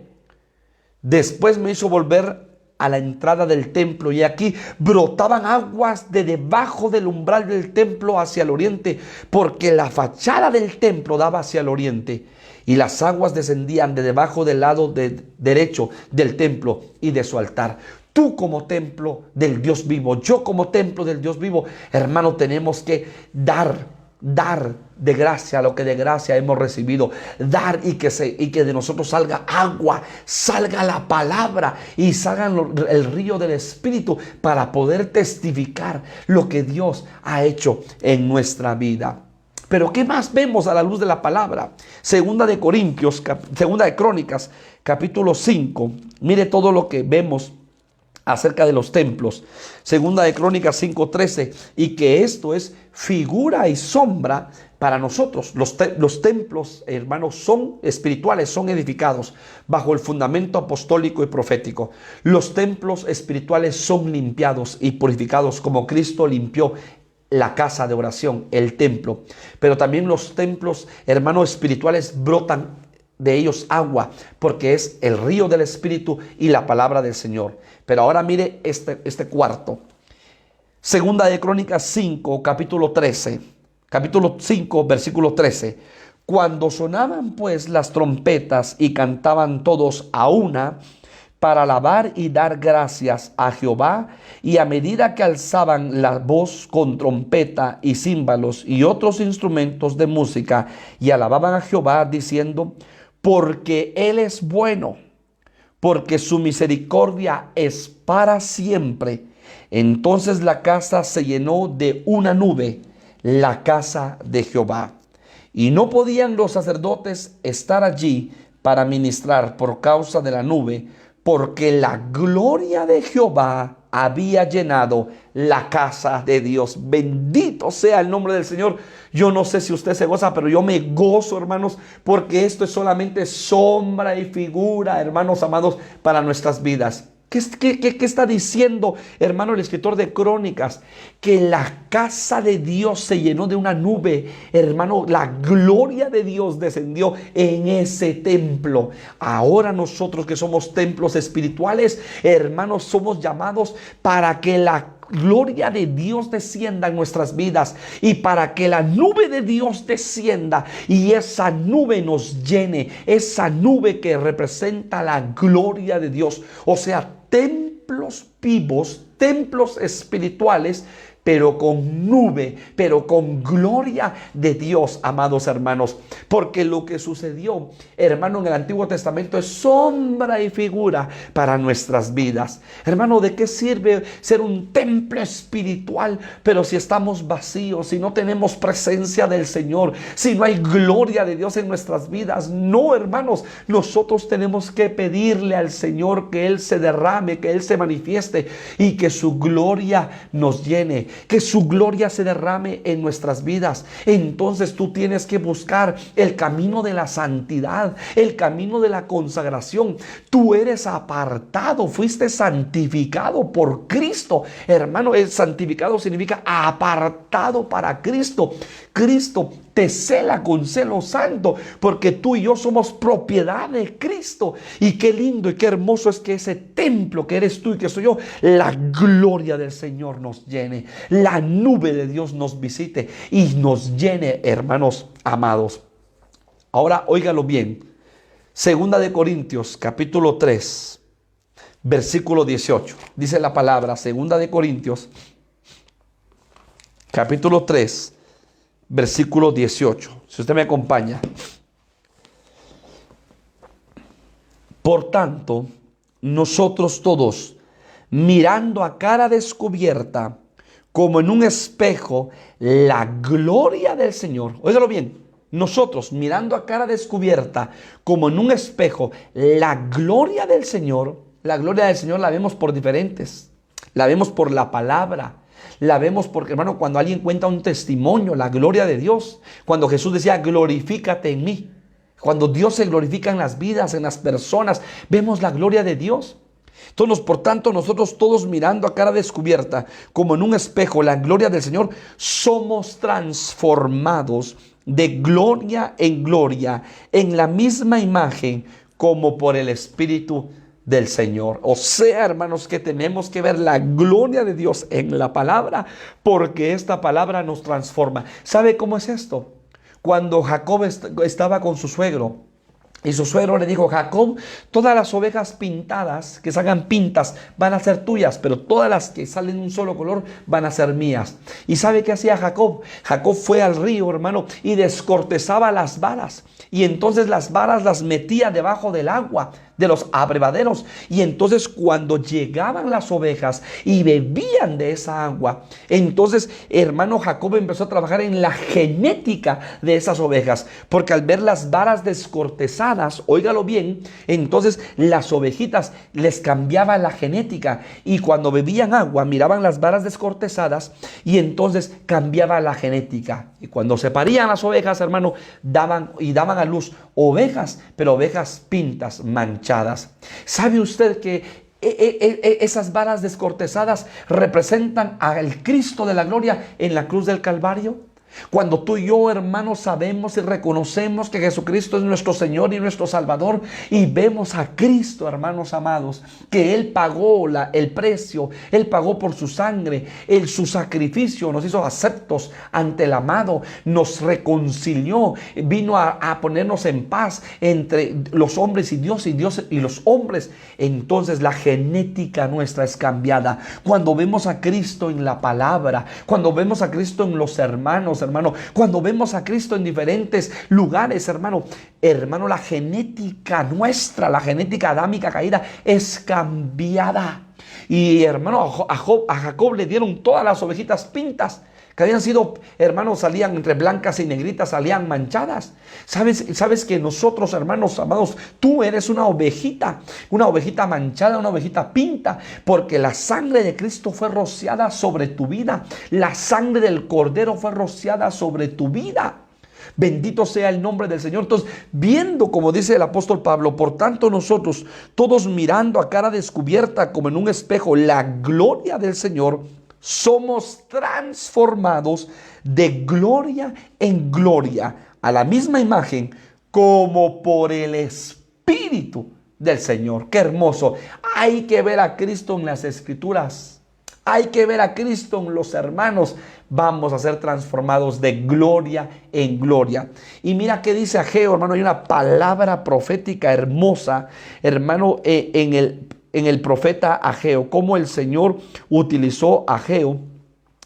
después me hizo volver a la entrada del templo y aquí brotaban aguas de debajo del umbral del templo hacia el oriente, porque la fachada del templo daba hacia el oriente y las aguas descendían de debajo del lado derecho del templo y de su altar. Tú como templo del Dios vivo, yo como templo del Dios vivo, hermano, tenemos que dar de gracia lo que de gracia hemos recibido, dar y que de nosotros salga agua, salga la palabra y salga el río del Espíritu para poder testificar lo que Dios ha hecho en nuestra vida. Pero ¿qué más vemos a la luz de la palabra? Segunda de Crónicas, capítulo 5. Mire todo lo que vemos acerca de los templos. Segunda de Crónicas 5:13, y que esto es figura y sombra para nosotros. Los templos, hermanos, son espirituales, son edificados bajo el fundamento apostólico y profético. Los templos espirituales son limpiados y purificados como Cristo limpió la casa de oración, el templo. Pero también los templos, hermanos, espirituales brotan de ellos agua, porque es el río del Espíritu y la palabra del Señor. Pero ahora mire este cuarto. Segunda de Crónicas 5, capítulo 5, versículo 13. Cuando sonaban pues las trompetas y cantaban todos a una para alabar y dar gracias a Jehová, y a medida que alzaban la voz con trompeta y címbalos y otros instrumentos de música y alababan a Jehová diciendo: porque Él es bueno, porque su misericordia es para siempre. Entonces la casa se llenó de una nube, la casa de Jehová. Y no podían los sacerdotes estar allí para ministrar por causa de la nube, porque la gloria de Jehová había llenado la casa de Dios. Bendito sea el nombre del Señor. Yo no sé si usted se goza, pero yo me gozo, hermanos, porque esto es solamente sombra y figura, hermanos amados, para nuestras vidas. ¿Qué está diciendo, hermano, el escritor de Crónicas? Que la casa de Dios se llenó de una nube. Hermano, la gloria de Dios descendió en ese templo. Ahora nosotros que somos templos espirituales, hermanos, somos llamados para que la gloria de Dios descienda en nuestras vidas y para que la nube de Dios descienda y esa nube nos llene, esa nube que representa la gloria de Dios. O sea, templos vivos, templos espirituales, pero con nube, pero con gloria de Dios, amados hermanos. Porque lo que sucedió, hermano, en el Antiguo Testamento es sombra y figura para nuestras vidas. Hermano, ¿de qué sirve ser un templo espiritual, pero si estamos vacíos, si no tenemos presencia del Señor, si no hay gloria de Dios en nuestras vidas? No, hermanos, nosotros tenemos que pedirle al Señor que Él se derrame, que Él se manifieste y que su gloria nos llene, que su gloria se derrame en nuestras vidas. Entonces tú tienes que buscar el camino de la santidad, el camino de la consagración. Tú eres apartado, fuiste santificado por Cristo. Hermano, el santificado significa apartado para Cristo. Cristo te cela con celo santo, porque tú y yo somos propiedad de Cristo. Y qué lindo y qué hermoso es que ese templo que eres tú y que soy yo, la gloria del Señor nos llene, la nube de Dios nos visite y nos llene, hermanos amados. Ahora óigalo bien. Segunda de Corintios, capítulo 3, versículo 18. Dice la palabra, Segunda de Corintios, capítulo 3, versículo 18. Si usted me acompaña. Por tanto, nosotros todos, mirando a cara descubierta, como en un espejo, la gloria del Señor. Óigalo bien. Nosotros, mirando a cara descubierta, como en un espejo, la gloria del Señor. La gloria del Señor la vemos por diferentes. La vemos por la palabra. La vemos porque, hermano, cuando alguien cuenta un testimonio, la gloria de Dios. Cuando Jesús decía, glorifícate en mí. Cuando Dios se glorifica en las vidas, en las personas, vemos la gloria de Dios. Entonces, por tanto, nosotros todos mirando a cara descubierta, como en un espejo, la gloria del Señor, somos transformados de gloria en gloria, en la misma imagen como por el Espíritu del Señor. O sea, hermanos, que tenemos que ver la gloria de Dios en la palabra, porque esta palabra nos transforma. ¿Sabe cómo es esto? Cuando Jacob estaba con su suegro, y su suegro le dijo: Jacob, todas las ovejas pintadas, que salgan pintas, van a ser tuyas, pero todas las que salen un solo color van a ser mías. ¿Y sabe qué hacía Jacob? Jacob fue al río, hermano, y descortezaba las varas. Y entonces las varas las metía debajo del agua, de los abrevaderos. Y entonces cuando llegaban las ovejas y bebían de esa agua, entonces, hermano, Jacob empezó a trabajar en la genética de esas ovejas, porque al ver las varas descortezadas, óigalo bien, entonces las ovejitas les cambiaba la genética, y cuando bebían agua miraban las varas descortezadas y entonces cambiaba la genética. Y cuando se parían las ovejas, hermano, daban a luz ovejas, pero ovejas pintas, manchadas. ¿Sabe usted que esas varas descortezadas representan al Cristo de la gloria en la cruz del Calvario? Cuando tú y yo, hermanos, sabemos y reconocemos que Jesucristo es nuestro Señor y nuestro Salvador, y vemos a Cristo, hermanos amados, que Él pagó el precio, Él pagó por su sangre, su sacrificio nos hizo aceptos ante el amado, nos reconcilió, vino a ponernos en paz entre los hombres y Dios y los hombres. Entonces la genética nuestra es cambiada cuando vemos a Cristo en la palabra, cuando vemos a Cristo en los hermanos, hermano, cuando vemos a Cristo en diferentes lugares, hermano, la genética nuestra, la genética adámica caída es cambiada. Y hermano, a Jacob le dieron todas las ovejitas pintas, que habían sido, hermanos, salían entre blancas y negritas, salían manchadas. ¿Sabes que nosotros, hermanos amados, tú eres una ovejita manchada, una ovejita pinta, porque la sangre de Cristo fue rociada sobre tu vida, la sangre del Cordero fue rociada sobre tu vida. Bendito sea el nombre del Señor. Entonces, viendo, como dice el apóstol Pablo, por tanto nosotros, todos mirando a cara descubierta como en un espejo la gloria del Señor, somos transformados de gloria en gloria a la misma imagen como por el Espíritu del Señor. ¡Qué hermoso! Hay que ver a Cristo en las Escrituras. Hay que ver a Cristo en los hermanos. Vamos a ser transformados de gloria en gloria. Y mira qué dice Ageo, hermano. Hay una palabra profética hermosa, hermano, en el profeta Ageo. Cómo el Señor utilizó a Ageo.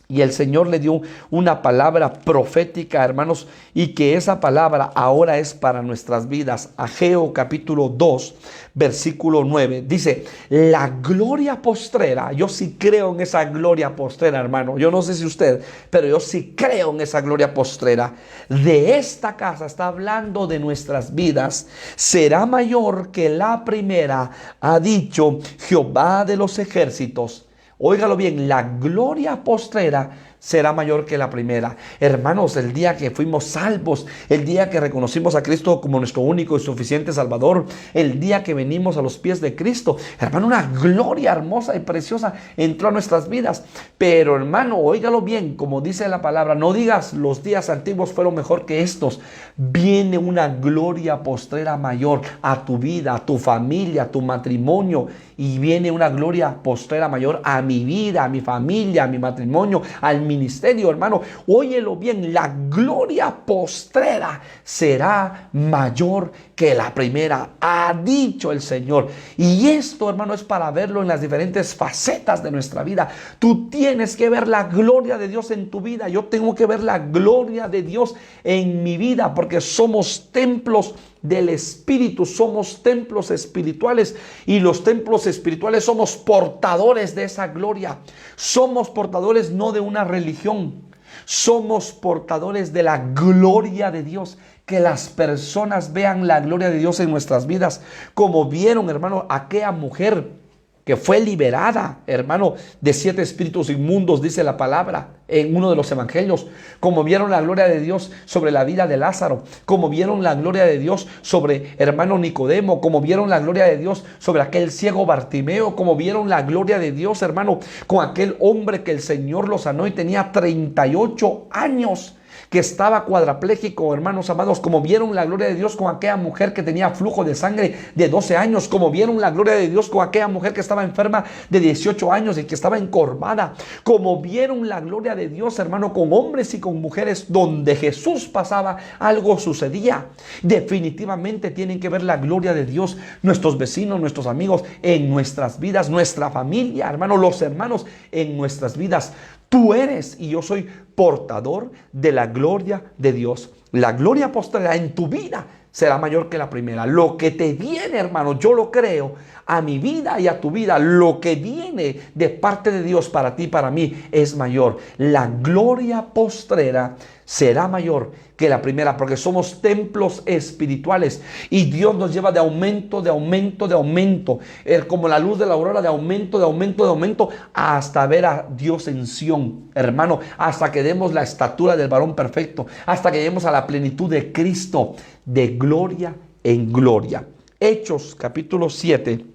Y el Señor le dio una palabra profética, hermanos, y que esa palabra ahora es para nuestras vidas. Ageo capítulo 2, versículo 9. Dice: la gloria postrera. Yo sí creo en esa gloria postrera, hermano. Yo no sé si usted, pero yo sí creo en esa gloria postrera. De esta casa, está hablando de nuestras vidas, será mayor que la primera, ha dicho Jehová de los ejércitos. Óigalo bien, la gloria postrera será mayor que la primera. Hermanos, el día que fuimos salvos, el día que reconocimos a Cristo como nuestro único y suficiente Salvador, el día que venimos a los pies de Cristo, hermano, una gloria hermosa y preciosa entró a nuestras vidas. Pero, hermano, óigalo bien, como dice la palabra, no digas los días antiguos fueron mejor que estos. Viene una gloria postrera mayor a tu vida, a tu familia, a tu matrimonio. Y viene una gloria postrera mayor a mi vida, a mi familia, a mi matrimonio, al ministerio, hermano. Óyelo bien, la gloria postrera será mayor que la primera, ha dicho el Señor. Y esto, hermano, es para verlo en las diferentes facetas de nuestra vida. Tú tienes que ver la gloria de Dios en tu vida. Yo tengo que ver la gloria de Dios en mi vida, porque somos templos del Espíritu, somos templos espirituales, y los templos espirituales somos portadores de esa gloria. Somos portadores no de una religión, somos portadores de la gloria de Dios. Que las personas vean la gloria de Dios en nuestras vidas, como vieron, hermano, aquella mujer que fue liberada, hermano, de 7 espíritus inmundos, dice la palabra en uno de los evangelios. Como vieron la gloria de Dios sobre la vida de Lázaro, como vieron la gloria de Dios sobre hermano Nicodemo, como vieron la gloria de Dios sobre aquel ciego Bartimeo, como vieron la gloria de Dios, hermano, con aquel hombre que el Señor lo sanó y tenía 38 años. que estaba cuadrapléjico, hermanos amados, como vieron la gloria de Dios con aquella mujer que tenía flujo de sangre de 12 años, como vieron la gloria de Dios con aquella mujer que estaba enferma de 18 años y que estaba encorvada, como vieron la gloria de Dios, hermano, con hombres y con mujeres, donde Jesús pasaba, algo sucedía. Definitivamente tienen que ver la gloria de Dios, nuestros vecinos, nuestros amigos, en nuestras vidas, nuestra familia, hermano, los hermanos en nuestras vidas. Tú eres y yo soy portador de la gloria de Dios. La gloria postrera en tu vida será mayor que la primera. Lo que te viene, hermano, yo lo creo, a mi vida y a tu vida, lo que viene de parte de Dios para ti, para mí, es mayor. La gloria postrera será mayor que la primera, porque somos templos espirituales y Dios nos lleva de aumento, de aumento, de aumento, como la luz de la aurora, de aumento, de aumento, de aumento, hasta ver a Dios en Sión, hermano, hasta que demos la estatura del varón perfecto, hasta que lleguemos a la plenitud de Cristo, de gloria en gloria. Hechos capítulo 7,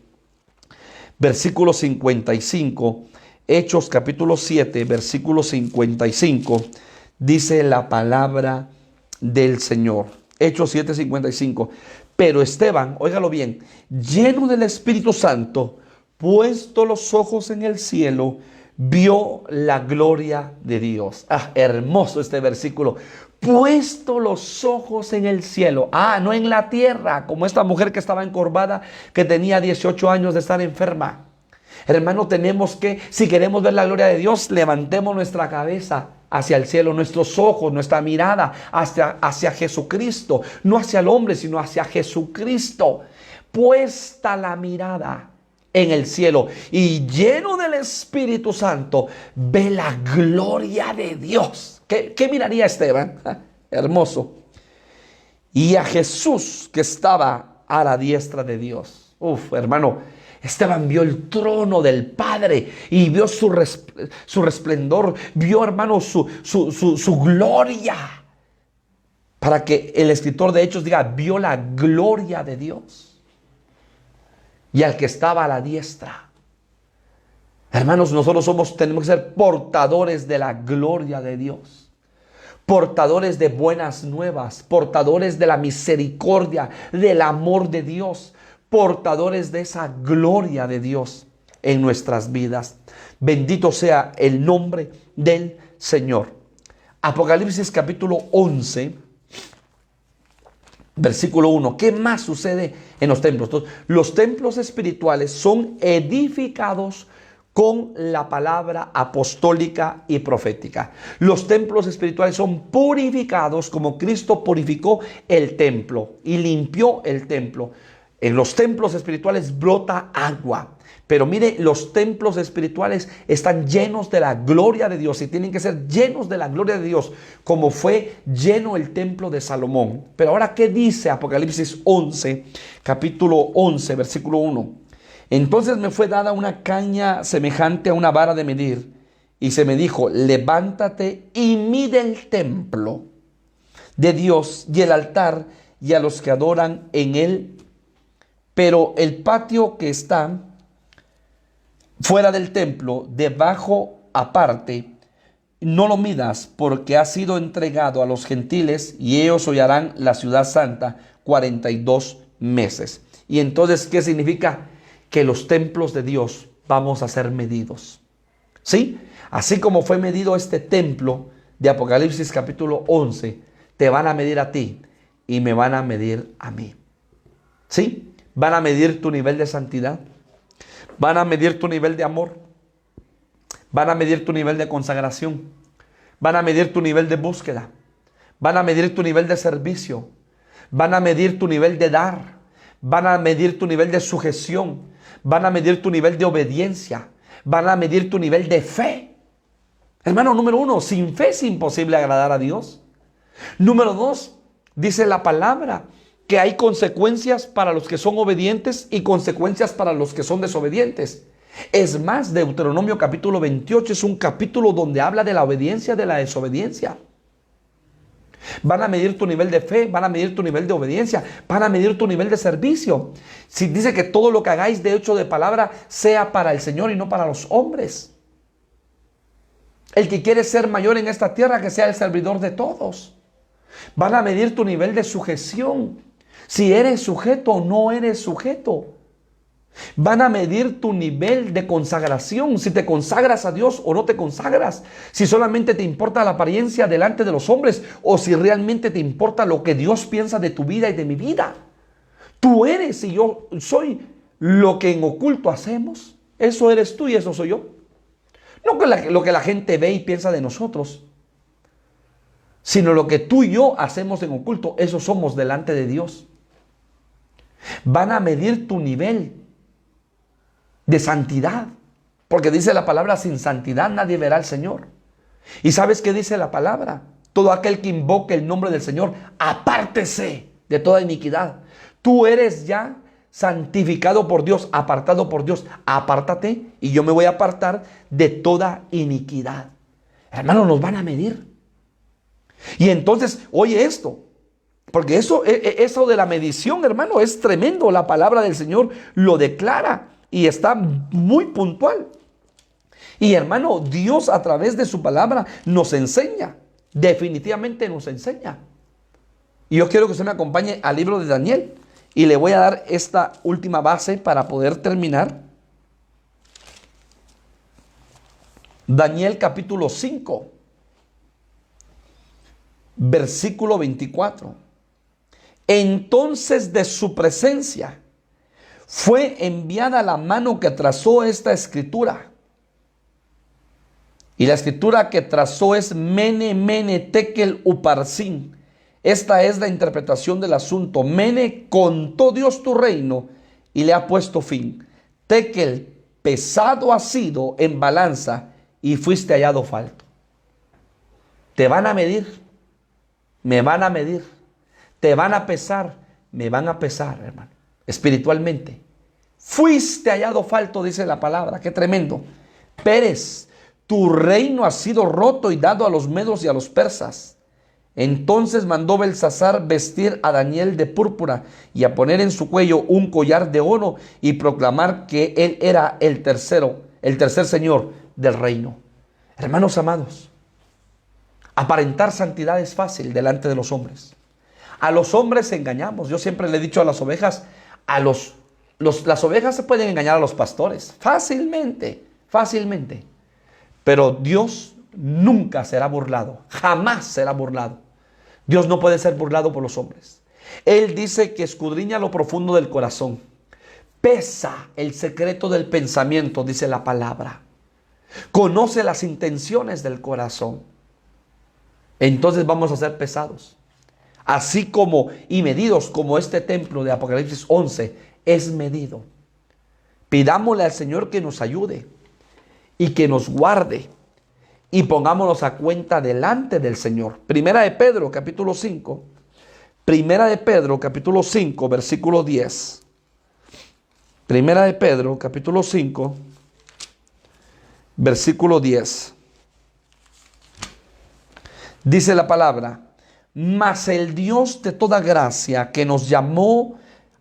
versículo 55. Hechos capítulo 7, versículo 55. Dice la palabra del Señor. Hechos 7:55. Pero Esteban, óigalo bien, lleno del Espíritu Santo, puesto los ojos en el cielo, vio la gloria de Dios. Hermoso este versículo. Puesto los ojos en el cielo. No en la tierra, como esta mujer que estaba encorvada, que tenía 18 años de estar enferma. Hermano, tenemos que, si queremos ver la gloria de Dios, levantemos nuestra cabeza hacia el cielo, nuestros ojos, nuestra mirada hacia Jesucristo, no hacia el hombre, sino hacia Jesucristo. Puesta la mirada en el cielo y lleno del Espíritu Santo, ve la gloria de Dios. ¿Qué miraría Esteban? Hermoso. Y a Jesús que estaba a la diestra de Dios. Hermano, Esteban vio el trono del Padre y vio su resplendor, vio, hermano, su gloria. Para que el escritor de Hechos diga, vio la gloria de Dios. Y al que estaba a la diestra. Hermanos, nosotros tenemos que ser portadores de la gloria de Dios. Portadores de buenas nuevas, portadores de la misericordia, del amor de Dios. Portadores de esa gloria de Dios en nuestras vidas. Bendito sea el nombre del Señor. Apocalipsis capítulo 11, versículo 1. ¿Qué más sucede en los templos? Entonces, los templos espirituales son edificados con la palabra apostólica y profética. Los templos espirituales son purificados como Cristo purificó el templo y limpió el templo. En los templos espirituales brota agua. Pero mire, los templos espirituales están llenos de la gloria de Dios y tienen que ser llenos de la gloria de Dios, como fue lleno el templo de Salomón. Pero ahora, ¿qué dice Apocalipsis 11, capítulo 11, versículo 1? Entonces me fue dada una caña semejante a una vara de medir, y se me dijo, levántate y mide el templo de Dios y el altar y a los que adoran en él. Pero el patio que está fuera del templo, debajo aparte, no lo midas, porque ha sido entregado a los gentiles y ellos hollarán la ciudad santa 42 meses. Y entonces, ¿qué significa? Que los templos de Dios vamos a ser medidos. ¿Sí? Así como fue medido este templo de Apocalipsis capítulo 11, te van a medir a ti y me van a medir a mí. ¿Sí? Van a medir tu nivel de santidad. Van a medir tu nivel de amor. Van a medir tu nivel de consagración. Van a medir tu nivel de búsqueda. Van a medir tu nivel de servicio. Van a medir tu nivel de dar. Van a medir tu nivel de sujeción. Van a medir tu nivel de obediencia. Van a medir tu nivel de fe. Hermano, número 1, sin fe es imposible agradar a Dios. Número 2, dice la palabra que hay consecuencias para los que son obedientes y consecuencias para los que son desobedientes. Es más, Deuteronomio capítulo 28 es un capítulo donde habla de la obediencia y de la desobediencia. Van a medir tu nivel de fe, van a medir tu nivel de obediencia, van a medir tu nivel de servicio. Si dice que todo lo que hagáis de hecho de palabra sea para el Señor y no para los hombres. El que quiere ser mayor en esta tierra, que sea el servidor de todos. Van a medir tu nivel de sujeción. Si eres sujeto o no eres sujeto. Van a medir tu nivel de consagración. Si te consagras a Dios o no te consagras. Si solamente te importa la apariencia delante de los hombres. O si realmente te importa lo que Dios piensa de tu vida y de mi vida. Tú eres y yo soy lo que en oculto hacemos. Eso eres tú y eso soy yo. No lo que la gente ve y piensa de nosotros, sino lo que tú y yo hacemos en oculto. Eso somos delante de Dios. Van a medir tu nivel de santidad, porque dice la palabra: sin santidad nadie verá al Señor. ¿Y sabes qué dice la palabra? Todo aquel que invoque el nombre del Señor, apártese de toda iniquidad. Tú eres ya santificado por Dios, apartado por Dios. Apártate y yo me voy a apartar de toda iniquidad. Hermano, nos van a medir. Y entonces, oye esto, porque eso de la medición, hermano, es tremendo. La palabra del Señor lo declara y está muy puntual. Y hermano, Dios a través de su palabra nos enseña, definitivamente nos enseña. Y yo quiero que usted me acompañe al libro de Daniel. Y le voy a dar esta última base para poder terminar. Daniel capítulo 5, versículo 24. Entonces de su presencia fue enviada la mano que trazó esta escritura. Y la escritura que trazó es Mene, Mene, Tekel, Uparsin. Esta es la interpretación del asunto. Mene, contó Dios tu reino y le ha puesto fin. Tekel, pesado has sido en balanza y fuiste hallado falto. Te van a medir, me van a medir. Te van a pesar, me van a pesar, hermano, espiritualmente. Fuiste hallado falto, dice la palabra. Qué tremendo. Pérez, tu reino ha sido roto y dado a los medos y a los persas. Entonces mandó Belsasar vestir a Daniel de púrpura y a poner en su cuello un collar de oro y proclamar que él era el tercer señor del reino. Hermanos amados, aparentar santidad es fácil delante de los hombres. A los hombres engañamos. Yo siempre le he dicho a las ovejas, las ovejas se pueden engañar a los pastores fácilmente, fácilmente. Pero Dios nunca será burlado, jamás será burlado. Dios no puede ser burlado por los hombres. Él dice que escudriña lo profundo del corazón. Pesa el secreto del pensamiento, dice la palabra. Conoce las intenciones del corazón. Entonces vamos a ser pesados. Así como y medidos como este templo de Apocalipsis 11 es medido. Pidámosle al Señor que nos ayude y que nos guarde. Y pongámonos a cuenta delante del Señor. Primera de Pedro, capítulo 5. Primera de Pedro, capítulo 5, versículo 10. Primera de Pedro, capítulo 5, versículo 10. Dice la palabra: mas el Dios de toda gracia, que nos llamó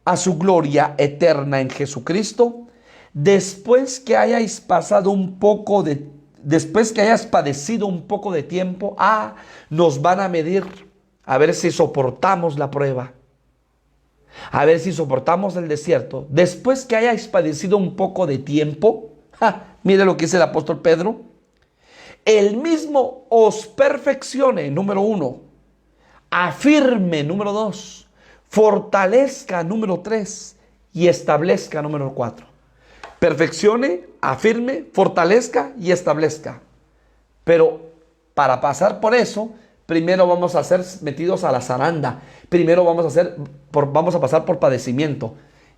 a su gloria eterna en Jesucristo, después que hayas padecido un poco de tiempo, nos van a medir a ver si soportamos la prueba, a ver si soportamos el desierto. Después que hayas padecido un poco de tiempo, mire lo que dice el apóstol Pedro: el mismo os perfeccione, número 1, afirme, número 2, fortalezca, número 3, y establezca, número 4. Perfeccione, afirme, fortalezca y establezca. Pero para pasar por eso, primero vamos a ser metidos a la zaranda. Primero vamos a pasar por padecimiento.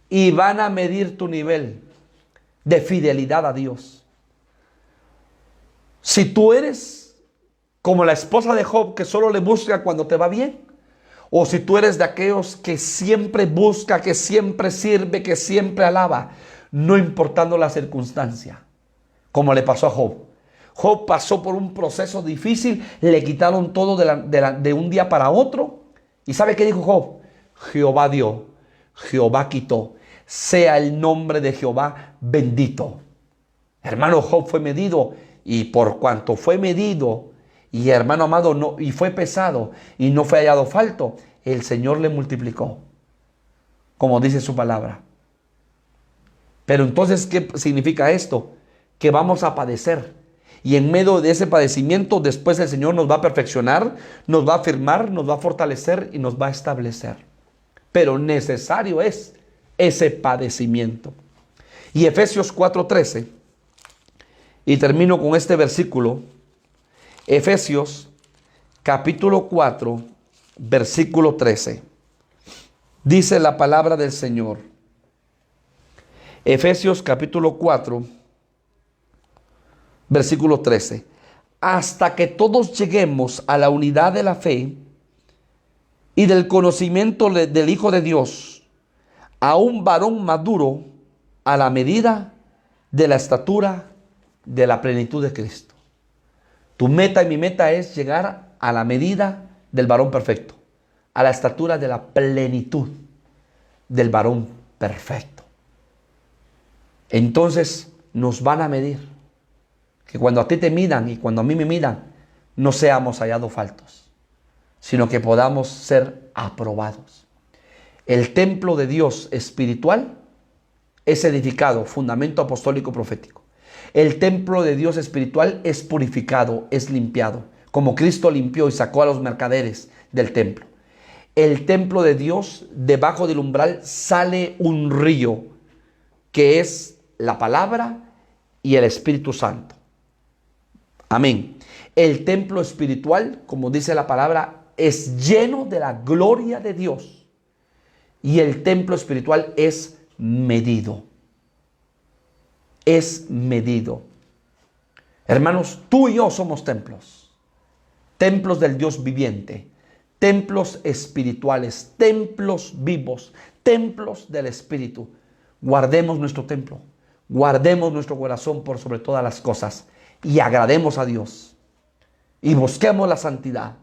Y van a medir tu nivel de fidelidad a Dios. Si tú eres como la esposa de Job, que solo le busca cuando te va bien, o si tú eres de aquellos que siempre busca, que siempre sirve, que siempre alaba, no importando la circunstancia, como le pasó a Job. Job pasó por un proceso difícil, le quitaron todo de un día para otro. ¿Y sabe qué dijo Job? Jehová dio, Jehová quitó, sea el nombre de Jehová bendito. Hermano, Job fue medido Y por cuanto fue medido, y hermano amado, no, y fue pesado, y no fue hallado falto, el Señor le multiplicó, como dice su palabra. Pero entonces, ¿qué significa esto? Que vamos a padecer. Y en medio de ese padecimiento, después el Señor nos va a perfeccionar, nos va a afirmar, nos va a fortalecer y nos va a establecer. Pero necesario es ese padecimiento. Y Efesios 4:13, y termino con este versículo. Efesios capítulo 4, versículo 13. Dice la palabra del Señor. Efesios capítulo 4, versículo 13. Hasta que todos lleguemos a la unidad de la fe y del conocimiento del Hijo de Dios, a un varón maduro, a la medida de la estatura de la plenitud de Cristo. Tu meta y mi meta es llegar a la medida del varón perfecto, a la estatura de la plenitud del varón perfecto. Entonces nos van a medir. Que cuando a ti te midan y cuando a mí me midan, no seamos hallados faltos, sino que podamos ser aprobados. El templo de Dios espiritual es edificado, fundamento apostólico profético. El templo de Dios espiritual es purificado, es limpiado, como Cristo limpió y sacó a los mercaderes del templo. El templo de Dios, debajo del umbral sale un río, que es la palabra y el Espíritu Santo. Amén. El templo espiritual, como dice la palabra, es lleno de la gloria de Dios. Y el templo espiritual es medido. Es medido. Hermanos, tú y yo somos templos. Templos del Dios viviente. Templos espirituales. Templos vivos. Templos del Espíritu. Guardemos nuestro templo. Guardemos nuestro corazón por sobre todas las cosas. Y agrademos a Dios. Y busquemos la santidad.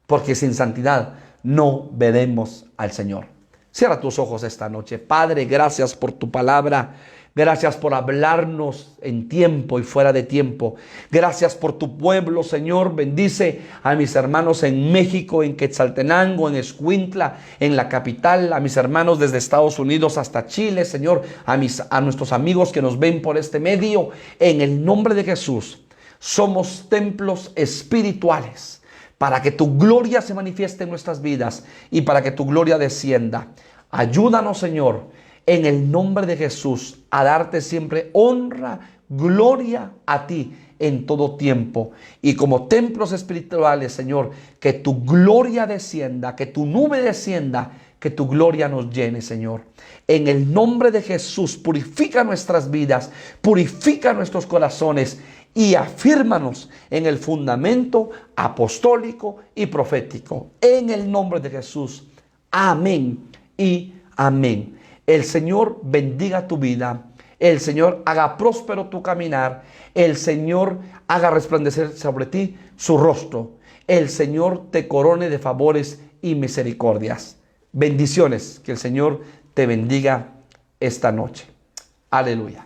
Porque sin santidad no veremos al Señor. Cierra tus ojos esta noche. Padre, gracias por tu palabra. Gracias por hablarnos en tiempo y fuera de tiempo. Gracias por tu pueblo, Señor. Bendice a mis hermanos en México, en Quetzaltenango, en Escuintla, en la capital. A mis hermanos desde Estados Unidos hasta Chile, Señor. A nuestros amigos que nos ven por este medio. En el nombre de Jesús, somos templos espirituales para que tu gloria se manifieste en nuestras vidas y para que tu gloria descienda. Ayúdanos, Señor, en el nombre de Jesús, a darte siempre honra, gloria a ti en todo tiempo. Y como templos espirituales, Señor, que tu gloria descienda, que tu nube descienda, que tu gloria nos llene, Señor. En el nombre de Jesús, purifica nuestras vidas, purifica nuestros corazones y afírmanos en el fundamento apostólico y profético. En el nombre de Jesús. Amén y amén. El Señor bendiga tu vida. El Señor haga próspero tu caminar. El Señor haga resplandecer sobre ti su rostro. El Señor te corone de favores y misericordias. Bendiciones. Que el Señor te bendiga esta noche. Aleluya.